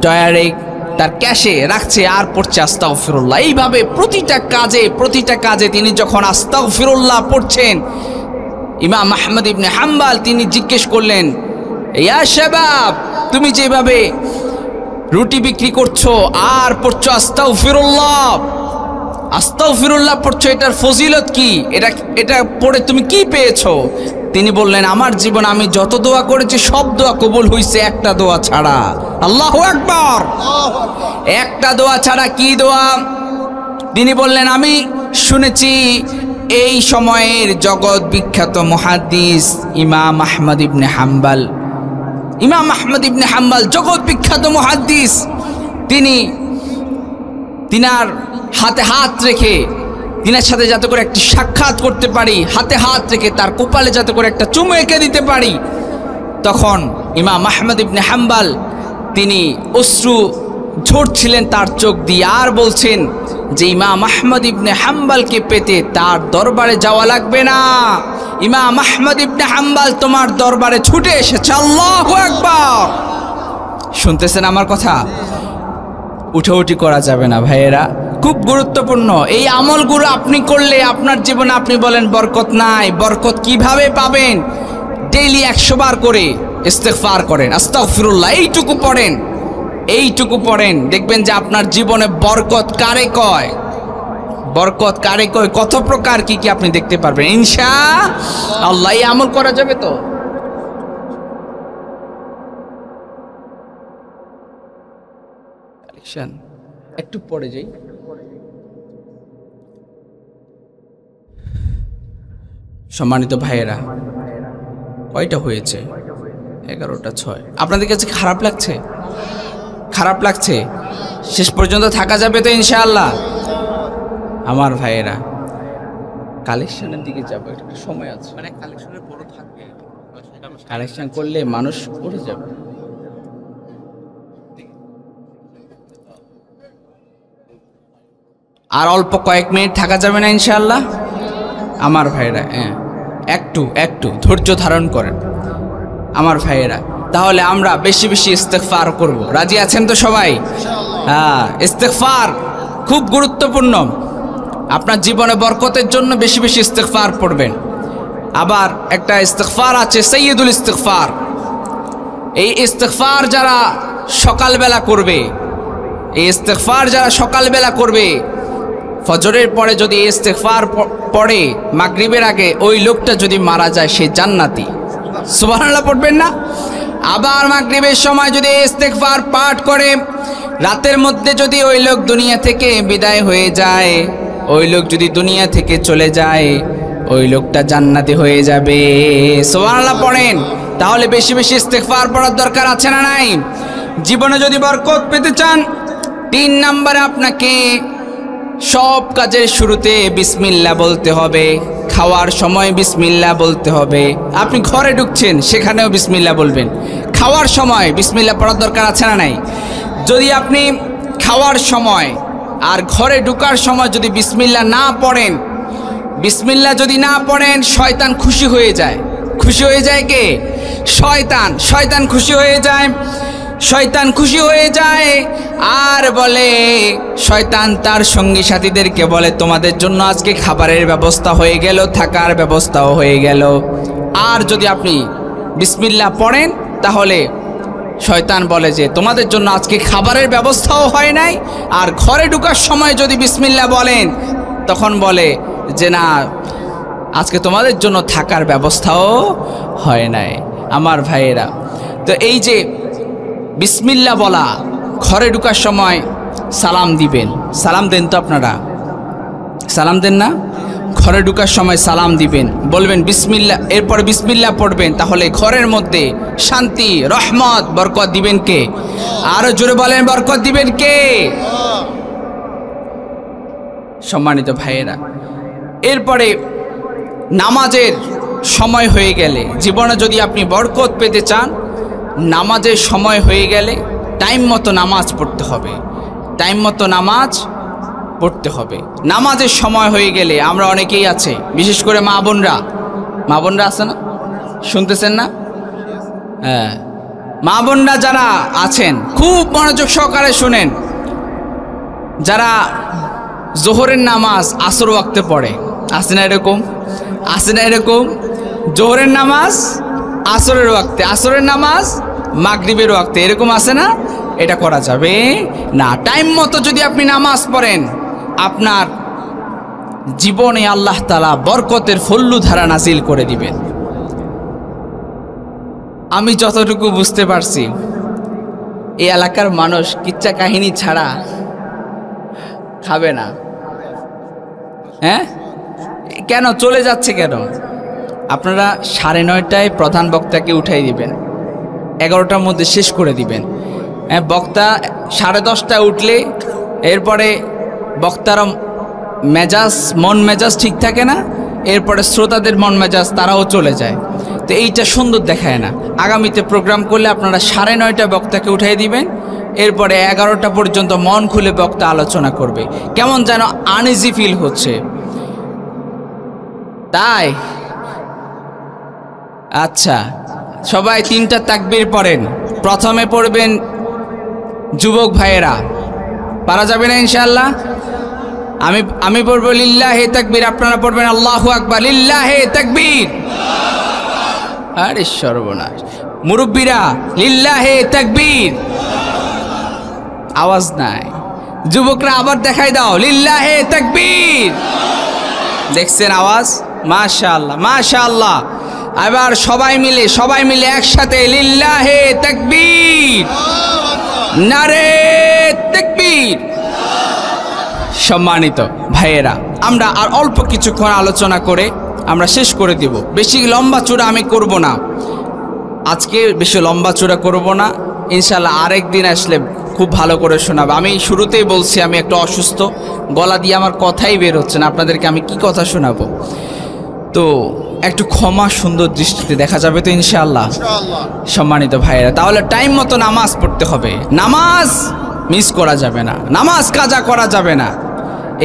ডাইরেক্ট তার ক্যাশে রাখছে আর পড়ছে আস্তাগফিরুল্লাহ। এইভাবে প্রতিটা কাজে তিনি যখন আস্তাগফিরুল্লাহ পড়ছেন, ইমাম আহমদ ইবনে হাম্বল তিনি জিজ্ঞেস করলেন, ইয়া শাবাব, তুমি যেভাবে রুটি বিক্রি করছো আর পড়ছো আস্তাগফিরুল্লাহ, আস্তাগফিরুল্লাহ পড়ছো, এটার ফজিলত কি? এটা পড়ে তুমি কি পেয়েছো? তিনি বললেন, আমার জীবন আমি যত দোয়া করেছি সব দোয়া কবুল হয়েছে, একটা দোয়া ছাড়া। আল্লাহু আকবার। একটা দোয়া ছাড়া। কি দোয়া? তিনি বললেন, আমি শুনেছি এই সময়ের জগৎ বিখ্যাত মুহাদ্দিস ইমাম আহমদ ইবনে হাম্বল, ইমাম আহমদ ইবনে হাম্বল জগৎ বিখ্যাত মুহাদ্দিস, তিনার হাতে হাত রেখে, তিনার সাথে যাতে করে একটি সাক্ষাৎ করতে পারি, হাতে হাত রেখে তার কপালে যাতে করে একটা চুমু এঁকে দিতে পারি। তখন ইমাম আহমদ ইবনে হাম্বল তিনি অশ্রু ঝরছিলেন তার চোখ দিয়ে, আর বলছেন যে ইমাম আহমদ ইবনে হাম্বলকে পেতে তার দরবারে যাওয়া লাগবে না, ইমাম আহমদ ইবনে হাম্বল তোমার দরবারে ছুটে এসেছে। আল্লাহু আকবার। শুনতেছেন আমার কথা? উঠাউঠি করা যাবে না ভাইয়েরা, খুব গুরুত্বপূর্ণ। এই আমলগুলো আপনি করলে আপনার জীবনে আপনি বলেন বরকত নাই, বরকত কিভাবে পাবেন? ডেইলি 100 বার করে ইস্তেগফার করেন, আস্তাগফিরুল্লাহ এইটুকু পড়েন, দেখবেন যে আপনার জীবনে বরকত কারে কয়, বরকত কারে কয়, কত প্রকার কি কি আপনি দেখতে পারবেন ইনশাআল্লাহ। এই আমল করা যাবে তো? একটু পড়ে যাই। সম্মানিত ভাইয়েরা, কয়টা হয়েছে? 11টা 6। আপনাদের কাছে খারাপ লাগছে? খারাপ লাগছে? শেষ পর্যন্ত থাকা যাবে তো ইনশাআল্লাহ? আমার ভাইয়েরা, কালেকশনের দিকে যাবো, একটা সময় আছে, মানে কালেকশনের বড় থাকবে, কালেকশন করলে মানুষ উঠে যাবে। আর অল্প কয়েক মিনিট থাকা যাবে না ইনশাআল্লাহ? আমার ভাইয়েরা, একটু ধৈর্য ধারণ করেন আমার ভাইয়েরা। তাহলে আমরা বেশি বেশি ইস্তেগফার করব। রাজি আছেন তো সবাই? হ্যাঁ, ইস্তেগফার খুব গুরুত্বপূর্ণ। আপনার জীবনে বরকতের জন্য বেশি বেশি ইস্তেগফার পড়বেন। আবার একটা ইস্তেগফার আছে সাইয়্যিদুল ইস্তেগফার। এই ইস্তেগফার যারা সকালবেলা করবে, এই ইস্তেগফার যারা সকালবেলা করবে, ফজরের পরে যদি ইস্তেগফার পড়ে মাগরিবের আগে, ওই লোকটা যদি মারা যায় সে জান্নাতি। সুবহানাল্লাহ পড়বেন না? আবার মাগরিবের সময় যদি ইস্তেগফার পাঠ করে, রাতের মধ্যে যদি ওই লোক দুনিয়া থেকে বিদায় হয়ে যায়, ওই লোক যদি দুনিয়া থেকে চলে যায়, ওই লোকটা জান্নাতি হয়ে যাবে। সুবহানাল্লাহ পড়েন। তাহলে বেশি বেশি ইস্তেগফার পড়ার দরকার আছে না নাই? জীবনে যদি বরকত পেতে চান, 3 নম্বরে আপনাকে সব কাজের শুরুতে বিসমিল্লাহ বলতে হবে, খাওয়ার সময় বিসমিল্লাহ বলতে হবে। আপনি ঘরে ঢুকছেন সেখানেও বিসমিল্লাহ বলবেন, খাওয়ার সময় বিসমিল্লাহ পড়ার দরকার আছে না নাই? যদি আপনি খাওয়ার সময় আর ঘরে ঢোকার সময় যদি বিসমিল্লাহ না পড়েন, বিসমিল্লাহ যদি না পড়েন, শয়তান খুশি হয়ে যায়। খুশি হয়ে যায় কে? শয়তান। শয়তান খুশি হয়ে যায়, শয়তান খুশি হয়ে যায় আর বলে, শয়তান তার সঙ্গী সাথীদেরকে বলে, তোমাদের জন্য আজকে খাবারের ব্যবস্থা হয়ে গেল, থাকার ব্যবস্থাও হয়ে গেল। আর যদি আপনি বিসমিল্লাহ পড়েন তাহলে শয়তান বলে যে তোমাদের জন্য আজকে খাবারের ব্যবস্থাও হয় নাই, আর ঘরে ঢোকার সময় যদি বিসমিল্লাহ বলেন তখন বলে যে না, আজকে তোমাদের জন্য থাকার ব্যবস্থাও হয় নাই। আমার ভাইয়েরা, তো এই যে বিসমিল্লাহ বলা, ঘরে ঢোকার সময় সালাম দিবেন, সালাম দেন তো আপনারা? সালাম দেন না? ঘরে ঢোকার সময় সালাম দিবেন, বলবেন বিসমিল্লাহ, এরপর বিসমিল্লাহ পড়বেন, তাহলে ঘরের মধ্যে শান্তি, রহমত, বরকত দিবেন কে? আরো জোরে বলেন, বরকত দিবেন কে? সম্মানিত ভাইয়েরা, এরপরে নামাজের সময় হয়ে গেলে, জীবনে যদি আপনি বরকত পেতে চান, নামাজের সময় হয়ে গেলে টাইম মতো নামাজ পড়তে হবে, টাইম মতো নামাজ পড়তে হবে। নামাজের সময় হয়ে গেলে আমরা অনেকেই আছে, বিশেষ করে মা বোনরা, মা বোনরা আছে না? শুনতেছেন না? হ্যাঁ, মা বোনরা যারা আছেন খুব মনোযোগ সহকারে শুনেন। যারা জোহরের নামাজ আসর ওয়াক্তে পড়ে, আছে না এরকম? আছে না এরকম? জোহরের নামাজ আসরের ওয়াক্তে, আসরের নামাজ মাগরিবের ওয়াক্তে, এরকম আছে না? এটা করা যাবে না। টাইম মতো যদি আপনি নামাজ পড়েন, আপনার জীবনে আল্লাহ তাআলা বরকতের ফল্লুধারা নাজিল করে দিবেন। আমি যতটুকু বুঝতে পারছি, এই এলাকার মানুষ কিচ্ছা কাহিনী ছাড়া খাবে না। হ্যাঁ, কেন চলে যাচ্ছে কেন? আপনারা 9:30টায় প্রধান বক্তাকে উঠাই দিবেন, 11টার মধ্যে শেষ করে দিবেন। হ্যাঁ, বক্তা 10:30টায় উঠলে এরপরে বক্তার মেজাজ, মন মেজাজ ঠিক থাকে না, এরপরে শ্রোতাদের মন মেজাজ তারাও চলে যায়। তো এইটা সুন্দর দেখায় না। আগামীতে প্রোগ্রাম করলে আপনারা 9:30টায় বক্তাকে উঠাই দিবেন, এরপরে 11টা পর্যন্ত মন খুলে বক্তা আলোচনা করবে। কেমন যেন আনইজি ফিল হচ্ছে, তাই? আচ্ছা, সবাই 3টা তাকবীর পড়েন। প্রথমে পড়বেন যুবক ভাইয়েরা, পারা যাবে না ইনশাআল্লাহ? আমি পড়বো লিল্লাহে তাকবীর, আপনারা পড়বেন আল্লাহু আকবার, লিল্লাহে তাকবীর। আরে সর্বনাশ, মুরব্বীরা লিল্লাহে তাকবীর, আওয়াজ নাই। যুবকরা আবার দেখাই দাও, লিল্লাহে তাকবীর। দেখছেন আওয়াজ? মাশাআল্লাহ, মাশাআল্লাহ। এবার সবাই মিলে একসাথে লিল্লাহে তাকবীর, নারে তাকবীর। সম্মানিত ভাইয়েরা, আমরা আর অল্প কিছুক্ষণ আলোচনা করে আমরা শেষ করে দিব। বেশি লম্বা চূড়া আমি করব না আজকে, বেশি লম্বা চূড়া করব না। ইনশাআল্লাহ আরেকদিন আসলে খুব ভালো করে শোনাবো। আমি শুরুতেই বলছি আমি একটু অসুস্থ, গলা দিয়ে আমার কথাই বের হচ্ছে না, আপনাদেরকে আমি কি কথা শোনাবো। তো একটু ক্ষমা সুন্দর দৃষ্টিতে দেখা যাবে তো ইনশাআল্লাহ। সম্মানিত ভাইয়েরা, তাহলে টাইম মতো নামাজ পড়তে হবে, নামাজ মিস করা যাবে না, নামাজ কাজা করা যাবে না।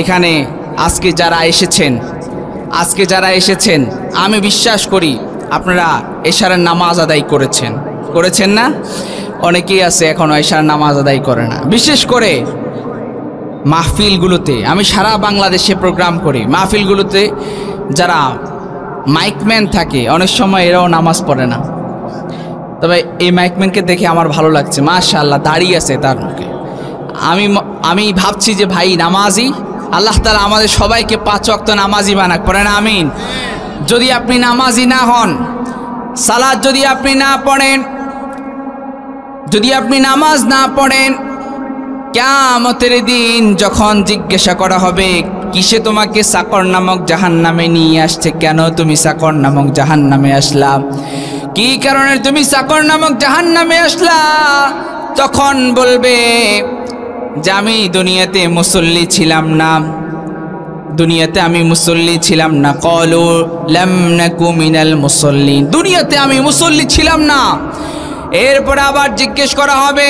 এখানে আজকে যারা এসেছেন আমি বিশ্বাস করি আপনারা এশারের নামাজ আদায় করেছেন না? অনেকেই আছে এখনো এশারের নামাজ আদায় করে না। বিশেষ করে মাহফিলগুলোতে, আমি সারা বাংলাদেশে প্রোগ্রাম করি, মাহফিলগুলোতে যারা মাইকম্যান থাকে অনেক সময় এরাও নামাজ পড়ে না। তবে এই মাইকম্যানকে দেখে আমার ভালো লাগছে, মাশাআল্লাহ, দাঁড়িয়ে আছে তার মুখে। আমি ভাবছি যে ভাই নামাজি, আল্লাহ তাআলা আমাদের সবাইকে 5 ওয়াক্ত নামাজি বানাক, পড়েন আমিন। যদি আপনি নামাজি না হন, সালাত যদি আপনি না পড়েন, যদি আপনি নামাজ না পড়েন, কিয়ামতের দিন যখন জিজ্ঞাসা করা হবে কিসে তোমাকে সাকর নামক জাহান্নামে নিয়ে আসছে, কেন তুমি সাকর নামক জাহান্নামে আসলা, কি কারণে তুমি সাকর নামক জাহান্নামে আসলা, তখন বলবে যে আমি দুনিয়াতে মুসল্লি ছিলাম না, দুনিয়াতে আমি মুসল্লি ছিলাম না। ক্বালু লাম নাকু মিনাল মুসল্লিন, দুনিয়াতে আমি মুসল্লি ছিলাম না। এরপরে আবার জিজ্ঞেস করা হবে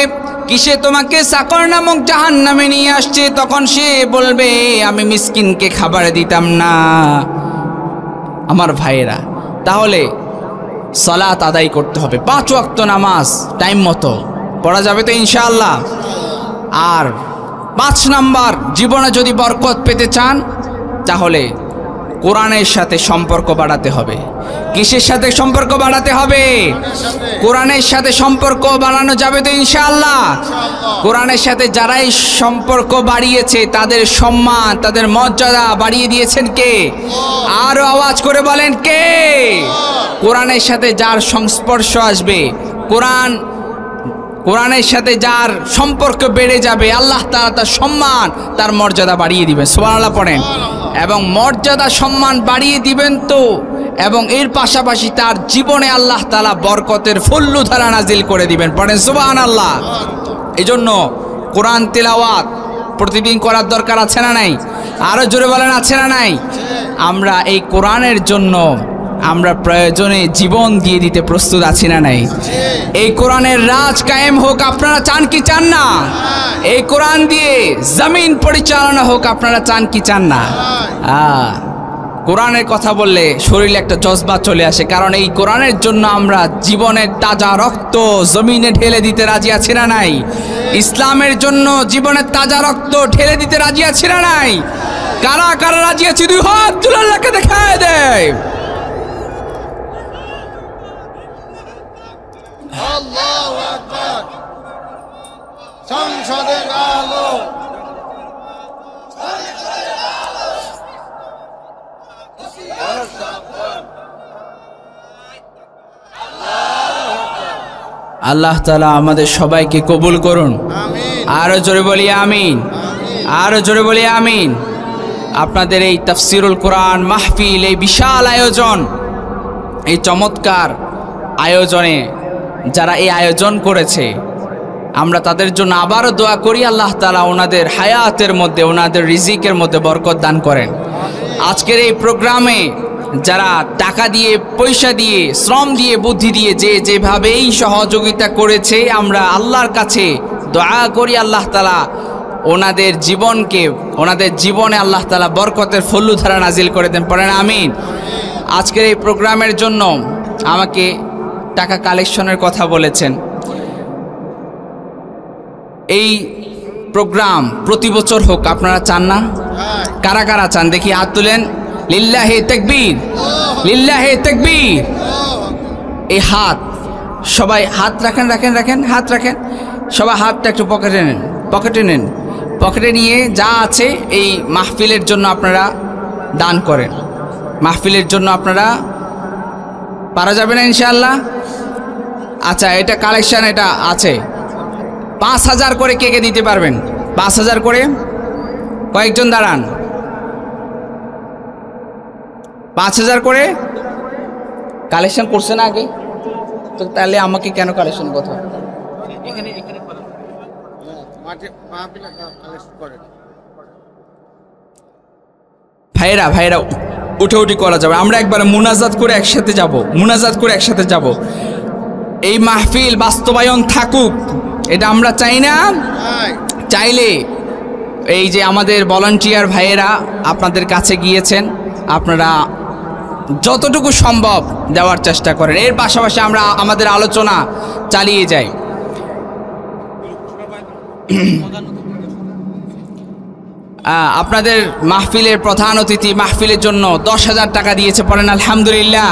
কিসে তোমাকে সাকর নামক জাহান্নামে নিয়ে আসছে, তখন সে বলবে আমি মিসকিনকে খাবার দিতাম না। আমার ভাইয়েরা, তাহলে সালাত আদায় করতে হবে, 5 ওয়াক্ত নামাজ টাইম মতো পড়া যাবে তো ইনশাআল্লাহ। আর 5 নাম্বার, জীবনে যদি বরকত পেতে চান তাহলে কোরআনের সাথে সম্পর্ক বাড়াতে হবে। কিসের সাথে সম্পর্ক বাড়াতে হবে? কোরআনের সাথে সম্পর্ক বাড়ানো যাবে তো ইনশাআল্লাহ। কোরআনের সাথে যারাই সম্পর্ক বাড়িয়েছে তাদের সম্মান, তাদের মর্যাদা বাড়িয়ে দিয়েছেন কে? আরো আওয়াজ করে বলেন কে? কোরআনের সাথে যার সংস্পর্শ আসবে, কোরআনের সাথে যার সম্পর্ক বেড়ে যাবে, আল্লাহ তাআলা তার সম্মান, তার মর্যাদা বাড়িয়ে দিবেন। সুবহানাল্লাহ পড়েন। এবং মর্যাদা সম্মান বাড়িয়ে দিবেন তো, এবং এর পাশাপাশি তার জীবনে আল্লাহ তাআলা বরকতের ফুল্লুধারা নাজিল করে দিবেন। পড়েন সুবহানাল্লাহ। এজন্য কোরআন তেলাওয়াত প্রতিদিন করার দরকার আছে না নাই? আরো জোরে বলেন আছে না নাই? আমরা এই কোরআনের জন্য আমরা প্রয়োজনে জীবন দিয়ে দিতে প্রস্তুত আছি না নাই? এই কোরআনের রাজ কায়েম হোক আপনারা চান কি চান না? এই কোরআন দিয়ে জমিন পরিচালনা হোক আপনারা চান কি চান না? কোরআনের কথা বললে শরীরে একটা জজবা চলে আসে, কারণ এই কোরআনের জন্য আমরা জীবনের তাজা রক্ত জমিনে ঢেলে দিতে রাজি আছি না নাই? ইসলামের জন্য জীবনের তাজা রক্ত ঢেলে দিতে রাজি আছি না নাই? কারা কারা রাজি আছি? 2 হাত তুলে আল্লাহকে দেখায় দেয়। আল্লাহু আকবার। সংসদের আলো, আল্লাহ তাআলা আমাদের সবাইকে কবুল করুন। আরো জোরে বলি আমিন, আরো জোরে বলি আমিন। আপনাদের এই তাফসিরুল কোরআন মাহফিল, এই বিশাল আয়োজন, এই চমৎকার আয়োজনে যারা এই আয়োজন করেছে, আমরা তাদের জন্য আবারও দোয়া করি আল্লাহ তাআলা ওনাদের হায়াতের মধ্যে, ওনাদের রিজিকের মধ্যে বরকত দান করেন। আজকের এই প্রোগ্রামে যারা টাকা দিয়ে, পয়সা দিয়ে, শ্রম দিয়ে, বুদ্ধি দিয়ে যে যেভাবেই সহযোগিতা করেছে, আমরা আল্লাহর কাছে দোয়া করি আল্লাহ তাআলা ওনাদের জীবনকে, ওনাদের জীবনে আল্লাহ তাআলা বরকতের ফুল্লুধারা নাজিল করে দেন। পড়েন আমিন। আজকের এই প্রোগ্রামের জন্য আমাকে টাকা কালেকশনের কথা বলেছেন। এই প্রোগ্রাম প্রতি বছর হোক আপনারা চান না? কারা কারা চান দেখি হাত তুলেন। লিল্লাহি তাকবীর, লিল্লাহি তাকবীর। এই হাত সবাই হাত রাখেন, রাখেন, রাখেন, হাত রাখেন। সবাই হাতটা একটু পকেটে নেন, পকেটে নেন। পকেটে নিয়ে যা আছে এই মাহফিলের জন্য আপনারা দান করেন। মাহফিলের জন্য আপনারা পারা যাবে না ইনশাআল্লাহ? আচ্ছা, এটা কালেকশন, এটা আছে 5000 করে কে কে দিতে পারবেন? 5000 করে কয়েকজন দাঁড়ান। 5000 করে কালেকশন করছে না আগে তো, তাহলে আমাকে কেন কালেকশন কথা? ভাইরা ভাইরা উঠে উঠি করা যাবে। আমরা একবার মুনাজাত করে একসাথে যাব, মুনাজাত করে একসাথে যাব। এই মাহফিল বাস্তবায়ন থাকুক, এটা আমরা চাই না? চাইলে এই যে আমাদের ভলান্টিয়ার ভাইয়েরা আপনাদের কাছে গিয়েছেন, আপনারা যতটুকু সম্ভব দেওয়ার চেষ্টা করেন। এর পাশাপাশি আমরা আমাদের আলোচনা চালিয়ে যাই। আপনাদের মাহফিলের প্রধান অতিথি মাহফিলের জন্য 10,000 টাকা দিয়েছে। পড়েন আলহামদুলিল্লাহ।